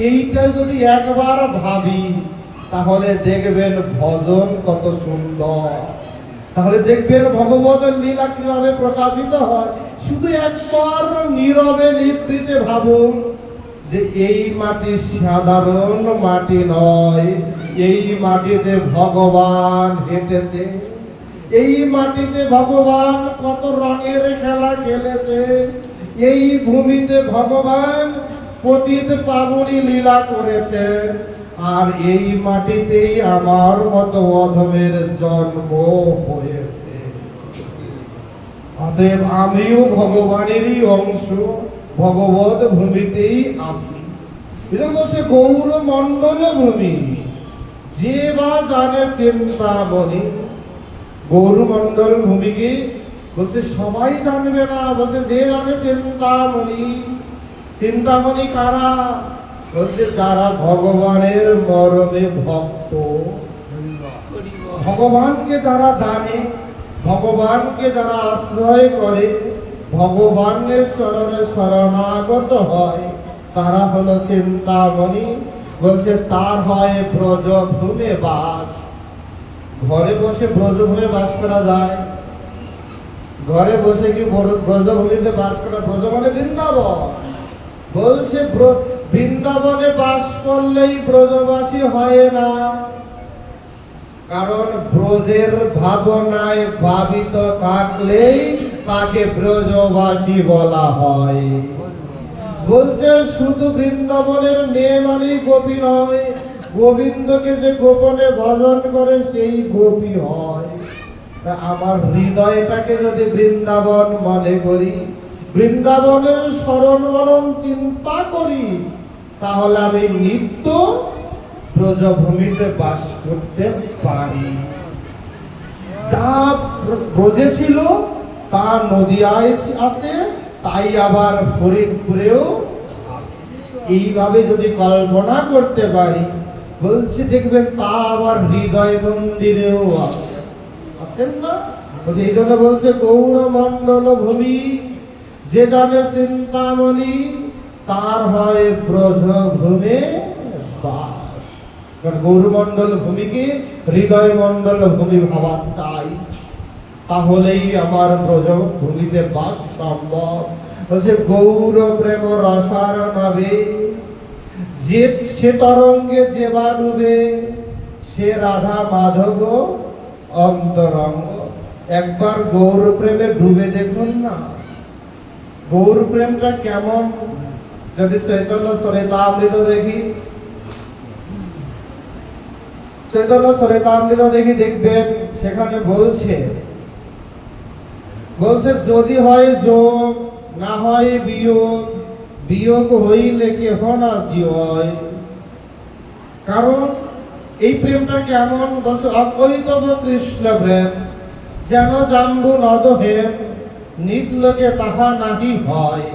এইটা যদি একবার ভাবি তাহলে দেখবেন ভজন কত সুন্দর, তাহলে দেখবেন ভগবতের লীলা কিভাবে প্রকাশিত হয়। শুধু একবার নীরবে নিভৃতে ভাবুন যে এই মাটি সাধারণ মাটি নয়, এই মাটিতে ভগবান হেঁটেছে, এই মাটিতে ভগবান কত রঙের খেলা খেলেছে, এই ভূমিতে ভগবান পতিত পাবনী লীলা করেছেন, আর এই মাটিতেই আমার মতো অধমের জন্ম হয়েছে। অতএব আমিও ভগবানেরই অংশ, ভগবত ভূমিতেই আছি। এটা বলছে গৌর মণ্ডল ভূমি যে বা জানে চিন্তামণি। গৌর মণ্ডল ভূমিকে বলছে সবাই জানবে না, বলছে যে জানে চিন্তামণি। চিন্তামণি কারা? বলছে যারা ভগবানের মরমে ভক্ত, ভগবানকে যারা জানে, ভগবানকে যারা আশ্রয় করে, ভগবানের শরণে শরণাগত হয়, তারা হলো চিন্তামণি। বলছে তার হয় ব্রজভূমে বাস। ঘরে বসে ব্রজভূমে বাস করা যায়? ঘরে বসে কি ব্রজভূমিতে বাস করা? ব্রজ মানে বৃন্দাবন। বলছে বৃন্দাবনে বাস করলেই ব্রজবাসী হয় না, কারণ ব্রজের ভাবনায় ভাবিত থাকলেই তাকে ব্রজবাসী বলা হয়। বলছে শুধু বৃন্দাবনের মেয়ে মানে গোপী নয়, গোবিন্দকে যে গোপনে ভজন করে সেই গোপী হয়। আমার হৃদয়টাকে যদি বৃন্দাবন মনে করি, বৃন্দাবনের স্মরণ মনন চিন্তা করি, তাহলে আমি নিত্য ব্রজভূমিতে বাস করতে পারি। যা ব্রজে ছিল তা নদিয়ায় আছে, তাই আবার ফরিদপুরেও আছে। এইভাবে যদি কল্পনা করতে পারি, বলছি দেখবেন তা আবার হৃদয় মন্দিরেও আছে। আছেন না? এই জন্য বলছে গৌর মণ্ডল ভূমি যে জানে চিন্তামণি তার হয় ব্রজভূমে বাস। গৌরমণ্ডল ভূমিকে হৃদয় মণ্ডল ভূমি ভাবা চাই, তাহলেই আমার ব্রজভূমিতে বাস সম্ভব। বলছে গৌর প্রেম রসার নবে যে সে তরঙ্গে যে বা ডুবে, সে রাধা মাধব অন্তরঙ্গ। একবার গৌর প্রেমে ডুবে দেখুন না, গৌর প্রেমটা কেমন। যদি চৈতন্য চরিতামৃত দেখি, চৈতন্য চরিতামৃত দেখি দেখবেন সেখানে বলছে যদি হয় যোগ না হয় বিয়োগ, বিয়োগ হইলে কেহ না জীবয়। কারণ এই প্রেমটা কেমন? বলছে অকৈতব কৃষ্ণ প্রেম যেন জাম্বু নদ হেম, নিতলোকে তাহা নাহি হয়।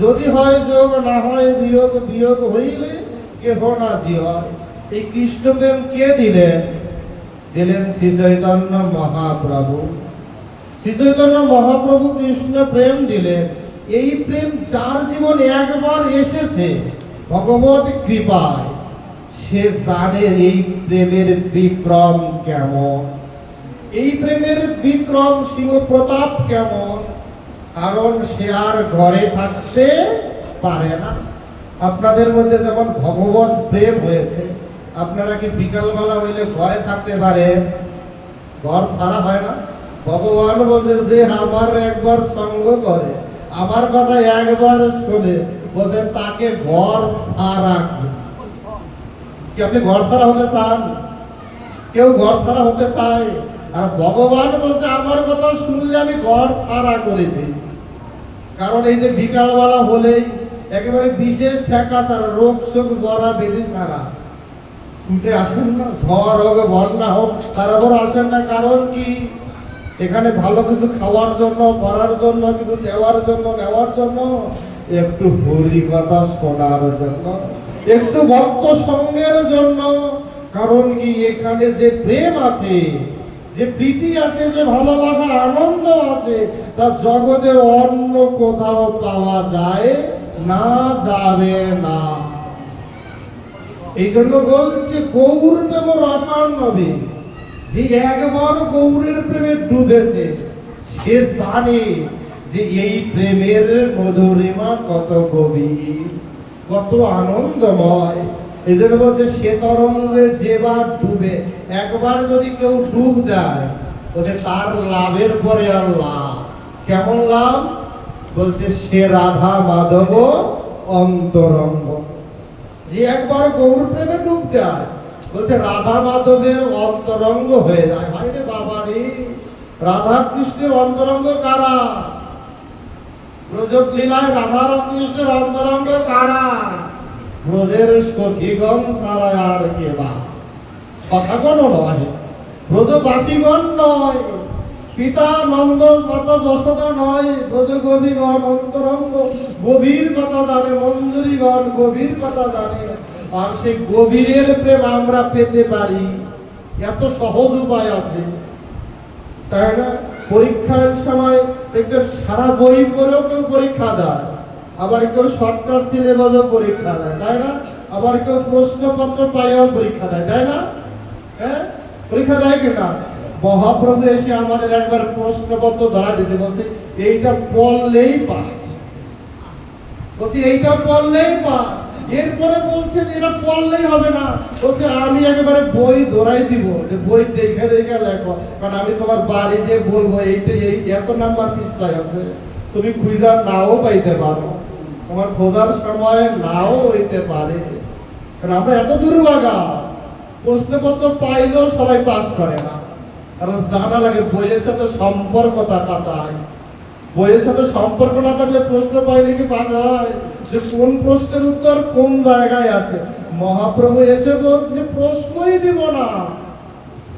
যদি হয় যোগ না হয় বিয়োগ, বিয়োগ হইলে কেহ না জীবয়। এই কৃষ্ণ প্রেম কে দিলেন? দিলেন শ্রী চৈতন্য মহাপ্রভু। শ্রী চৈতন্য মহাপ্রভু কৃষ্ণ প্রেম দিলেন। এই প্রেম যার জীবন একবার এসেছে ভগবত কৃপায়, সে জানে এই প্রেমের বিক্রম কেমন, এই প্রেমের বিক্রম সিংহ প্রতাপ কেমন, কারণ সে আর ঘরে থাকতে পারে না। আপনাদের মধ্যে যেমন ভগবত প্রেম হয়েছে, আপনারা কি বিকালবেলা হইলে ঘরে থাকতে পারে? ঘর ছাড়া হয় না। ভগবান বলছে যে আমার একবার সঙ্গ করে, আমার কথা একবার শুনে, বলছে তাকে ঘর ছাড়া। কি আপনি ঘর ছাড়া হতে চান? কেউ ঘর ছাড়া হতে চায়? আর ভগবান বলছে আমার কথা শুনলে আমি ঘর ছাড়া করে দিই। কারণ এই যে বিকালবেলা হলেই একেবারে বিশেষ ঠেকা ছাড়া, রোগ শোক জরা বেদি ছাড়া ছুটে আসেন না। ঝড় হোক বন্যা হোক তারপর আসেন না। কারণ কি? এখানে ভালো কিছু খাওয়ার জন্য, পড়ার জন্য, কিছু দেওয়ার জন্য, নেওয়ার জন্য, একটু হরি কথা শোনার জন্য, একটু ভক্ত সঙ্গের জন্য। কারণ কি? এখানে যে প্রেম আছে, যে প্রীতি আছে, যে ভালোবাসা, আনন্দ আছে, তা জগতের অন্য কোথাও পাওয়া যায় না, যাবে না। এই জন্য বলছে গৌর প্রেম রসার্ণবী। যে একবার গৌরের প্রেমে ডুবেছে সে জানে যে এই প্রেমের মধুরিমা কত গভীর, কত আনন্দময়। এই জন্য বলছে সে তরঙ্গে যেবার ডুবে, একবার যদি কেউ ডুব দেয় বলছে তার লাভের পরে আর লাভ। কেমন লাভ? বলছে সে রাধা মাধব অন্তরঙ্গ। যে একবার গৌর প্রেমে ডুব দেয় বলছে রাধা মাধবের অন্তরঙ্গ হয়ে যায়। ভাই রে বাবা রে, রাধা কৃষ্ণের অন্তরঙ্গ কারা? ব্রজক লীলায় রাধা কৃষ্ণের অন্তরঙ্গ কারা? ব্রজের সখীগণ ছাড়া আর কে বা? সখাগণ নয়, ব্রজবাসীগণ নয়, পিতা নন্দ মাতা যশোদা নয়, ব্রজ গোপীগণ অন্তরঙ্গ গভীর কথা জানে, মঞ্জুরিগণ গভীর কথা জানে। আর সেই গভীরের প্রেম আমরা পেতে পারি, এত সহজ উপায় আছে, তাই না? পরীক্ষার সময় দেখবেন সারা বই পড়েও কেউ পরীক্ষা দেয়, আবার কেউ শর্টকাট সিলেবাসও পরীক্ষা দেয়, তাই না? আবার কেউ প্রশ্নপত্র পাইও পরীক্ষা দেয়, তাই না? হ্যাঁ, পরীক্ষা দেয় কিনা? মহাপ্রভু এসে আমাদের একবার প্রশ্নপত্র ধরা দিয়েছে, বলছে এইটা পড়লেই পাস। বলছি এইটা পড়লেই পাস। এরপরে বলছে যে এটা পড়লেই হবে না, বলছে আমি একেবারে বই ধরাই দিব, যে বই দেখে দেখে লেখো, কারণ আমি তোমার বাড়িতে বলবো এইটা এই এত নাম্বার পৃষ্ঠায় আছে, তুমি খুঁজার নাও পাইতে পারো, তোমার খোঁজার সময় নাও হইতে পারে। কারণ আমরা এত দুর্ভাগা, প্রশ্নপত্র পাইলেও সবাই পাস করে না। কারণ জানা লাগে বইয়ের সাথে সম্পর্ক থাকা চাই। বইয়ের সাথে সম্পর্ক না থাকলে প্রশ্ন পাইলে কি পাস হয়? যে কোন প্রশ্নের উত্তর কোন জায়গায় আছে। মহাপ্রভু এসে বলছে প্রশ্নই দিব না,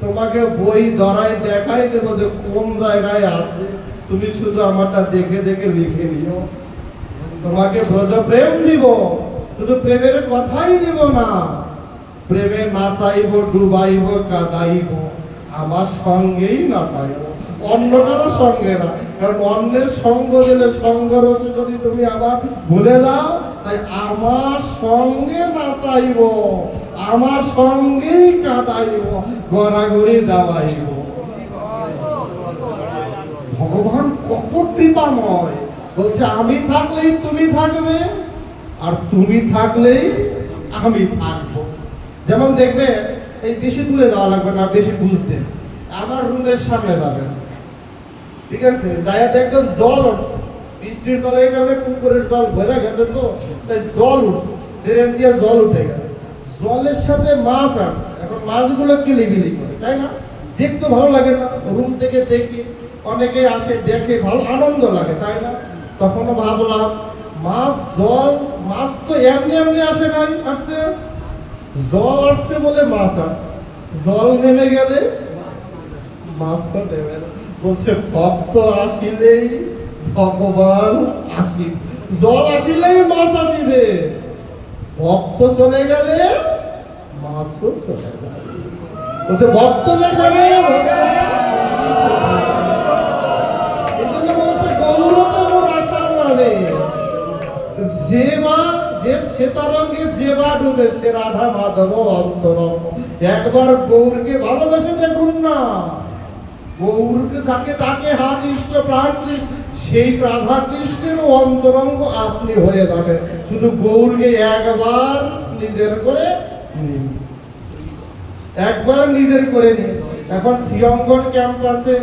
তোমাকে বই ধরায় দেখাই দেবো যে কোন জায়গায় আছে, তুমি শুধু আমারটা দেখে দেখে লিখে নিও। তোমাকে ব্রজ প্রেম দিব, শুধু প্রেমের কথাই দিব না, প্রেমে নাচাইব, ডুবাইব, কাদাইব, আমার সঙ্গেই নাচাইব, অন্য কারো সঙ্গে না। কারণ অন্যের সঙ্গ দিলে সঙ্গ রসে যদি তুমি আবার ভুলে যাও, তাই আমার সঙ্গে নাচাইব, আমার সঙ্গেই কাটাইব, গড়াগড়ি দাওয়াইব। ভগবান কত কৃপাময়, বলছে আমি থাকলেই তুমি থাকবে, আর তুমি থাকলেই আমি থাকবো। যেমন দেখবে, এই বেশি দূরে যাওয়া লাগবে না, বেশি বুঝতে, আমার রুমের সামনে যাবেন, ঠিক আছে? যাই দেখবেন জল উঠছে, বৃষ্টির জলের কারণে পুকুরের জল ভরে গেছে, তো তাই জল উঠছে, ড্রেন দিয়ে জল উঠে গেছে, জলের সাথে মাছ আসছে। এখন মাছগুলো কিলিবিলি করে, তাই না? দেখতে ভালো লাগে না? রুম থেকে দেখি, অনেকে আসে দেখে, ভালো আনন্দ লাগে, তাই না? তখনও ভাবলাম মাছ, জল, মাছ তো এমনি এমনি আসে নাই, আসছে জল আসছে বলে মাছ আসছে, জল নেমে গেলে মাছ তো নেমে। বলছে ভক্ত আসিলেই ভগবান আসিবে, জল আসিলেই মাছ আসিবে, ভক্ত চলে গেলে মাছও চলে যাবে। বলছে ভক্ত যেখানে, এই জন্য বলছে গৌরতম রাসার নামে যে শ্বেতারঙ্গে যে বা ডুবে সে রাধা মাধব অন্তরঙ্গ। একবার গৌরকে ভালোবেসে দেখুন না, গৌরকে যাকে ডাকে হা কৃষ্ণ প্রাণ কৃষ্ণ, সেই রাধা কৃষ্ণের অন্তরঙ্গ আপনি হয়ে যাবেন। শুধু গৌরকে একবার নিজের করে নিন, একবার নিজের করে নিন। এখন শ্রীঅঙ্গন ক্যাম্পাসে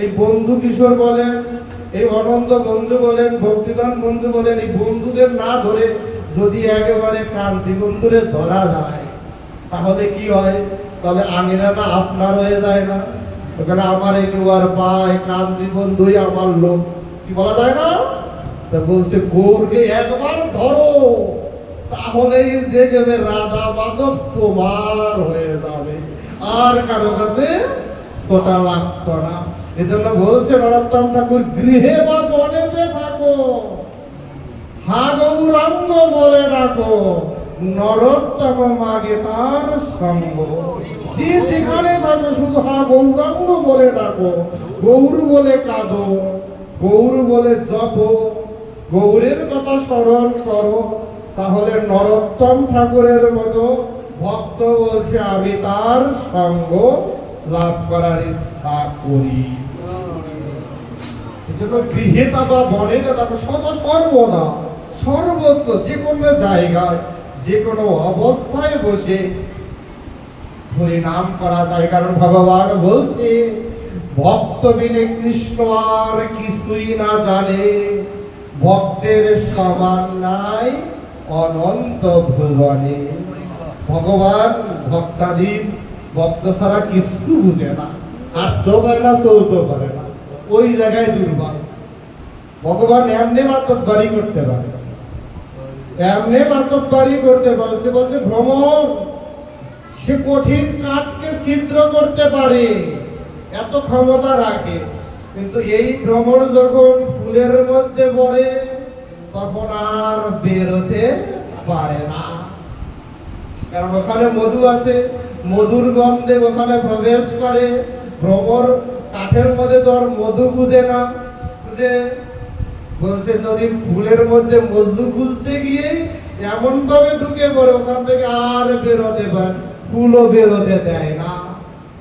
এই বন্ধু কিশোর বলেন, এই অনন্ত বন্ধু বলেন, ভক্তিদান বন্ধু বলেন, এই বন্ধুদের না ধরে যদি একেবারে কান্তি বন্ধুরে ধরা যায় তাহলে কি হয়? তাহলে আঙিনাটা আপনার হয়ে যায় না? ওখানে আমার একটু আর পায় কান্তি বন্ধুই আমার লোক, কি বলা যায় না? তা বলছে গৌরকে একবার ধরো তাহলেই দেখবে রাধা মাধব তোমার হয়ে যাবে, আর কারো কাছে ছোটা লাগতো না। এজন্য বলছে নরোত্তম ঠাকুর, গৃহে বা বনেতে থাকো হা গৌরাঙ্গ বলে ডাকো, নরোত্তম মাগে তার সঙ্গ। যে যেখানে থাকো শুধু হা গৌরাঙ্গ বলে ডাকো, গৌর বলে কাঁদো, গৌর বলে জপো, গৌরের কথা স্মরণ করো, তাহলে নরোত্তম ঠাকুরের মতো ভক্ত বলছে আমি তার সঙ্গ লাভ করার ইচ্ছা করি। এজন্য গৃহে বা বনে সদা সর্বদা সর্বত্র যে কোনো জায়গায় যে কোনো অবস্থায় বসে হরি নাম করা যায়। কারণ ভগবান বলছে ভক্ত বিনে কৃষ্ণ আর কিছুই না জানে, ভক্তের সমান নাই অনন্ত ভুবনে। ভগবান ভক্তাধীন, ভক্ত ছাড়া কিছু বুঝে না, হাঁটতেও পারে না, চলতেও পারে না, ওই জায়গায় দুর্বল। ভগবান এমনি মাতব্বারি করতে পারে, এমনি মাতব্বারি করতে পারে। সে বলছে ভ্রমণ, সে কঠিন কাঠকে ছিদ্র করতে পারে, এত ক্ষমতা রাখে। কিন্তু এই ভ্রমণ যখন ফুলের মধ্যে পড়ে তখন আর বেরোতে পারে না, কারণ ওখানে মধু আছে, মধুর গন্ধে ওখানে প্রবেশ করে। ভ্রমর কাঠের মধ্যে তো আর মধু খুঁজে না, খুঁজে বলছে যদি ফুলের মধ্যে মধু খুঁজতে গিয়ে এমন ভাবে ঢুকে পড়ে ওখান থেকে আর বেরোতে পারে, ফুলও বেরোতে দেয় না।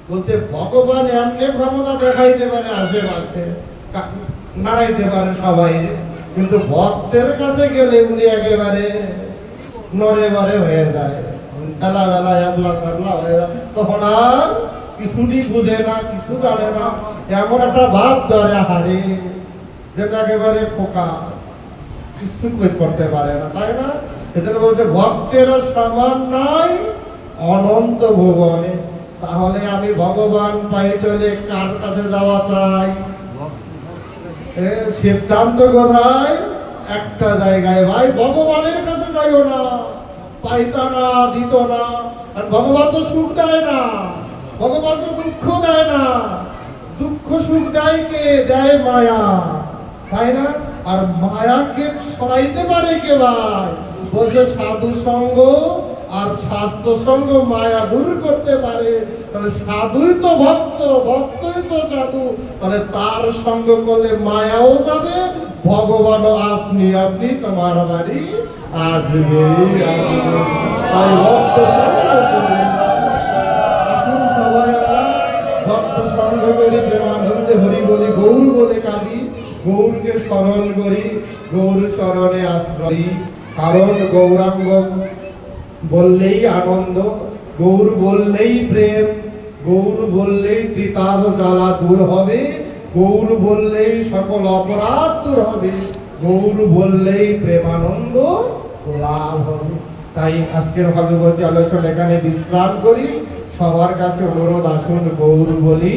বলছে ভগবান এমনি ক্ষমতা দেখাইতে পারে, আশেপাশে নাড়াইতে পারে সবাই, কিন্তু ভক্তের কাছে গেলে উনি একেবারে নরে বরে হয়ে যায়, খেলা বেলা একলা খেলা হয়ে যায়, তখন আর কিছুটি বুঝে না, কিছু জানে না, এমন একটা ভাব ধরে হারে যেটা একেবারে ফোকা, কিছু করতে পারে না, তাই না? এজন্য বলছে ভক্তের সমান নাই অনন্ত ভুবনে। তাহলে আমি ভগবান পাইতে হলে কার কাছে যাওয়া চাই? সিদ্ধান্ত কোথায়? একটা জায়গায়, ভাই ভগবানের কাছে যাইও না, পাইতা না, দিত না। আর ভগবান তো সুখ দেয় না, ভগবান তো দুঃখ দেয় না, দুঃখ সুখ দেয় কে? দেয় মায়া, তাই না? আর মায়াকে সরাইতে পারে কে ভাই? বলছে সাধু সঙ্গ আর শাস্ত্র সঙ্গ মায়া দূর করতে পারে। তাহলে সাধুই তো ভক্ত, ভক্তই তো সাধু, তাহলে তার সঙ্গ করলে মায়াও যাবে, ভগবানও আপনি আপনি তোমার বাড়ি আসবে। তাই ভক্ত সবাই আমরা ভক্ত সঙ্গ করি, প্রেমানন্দে হরি বলি, গৌর বলে কাঁদি, গৌরকে স্মরণ করি, গৌর চরণে আশ্রয়। কারণ গৌরাঙ্গ বললেই আনন্দ, গৌর বললেই প্রেম, গৌর বললেই তিতাব জ্বালা দূর হবে, গৌর বললেই সকল অপরাধ দূর হবে, গৌর বললেই প্রেমানন্দ লাভ হবে। তাই আজকের ভাগবতী আলোচনা এখানে বিশ্রাম করি। সবার কাছে অনুরোধ, আসুন গৌর বলি,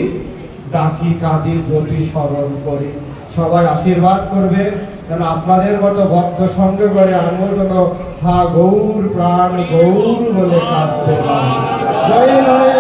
ডাকি কাঁদি জপি স্মরণ করি। সবাই আশীর্বাদ করবে যেন আপনাদের মতো ভক্ত সঙ্গে করে আমিও যেন হা গৌর প্রাণ গৌর বলে কাঁদতে পারি। জয় জয়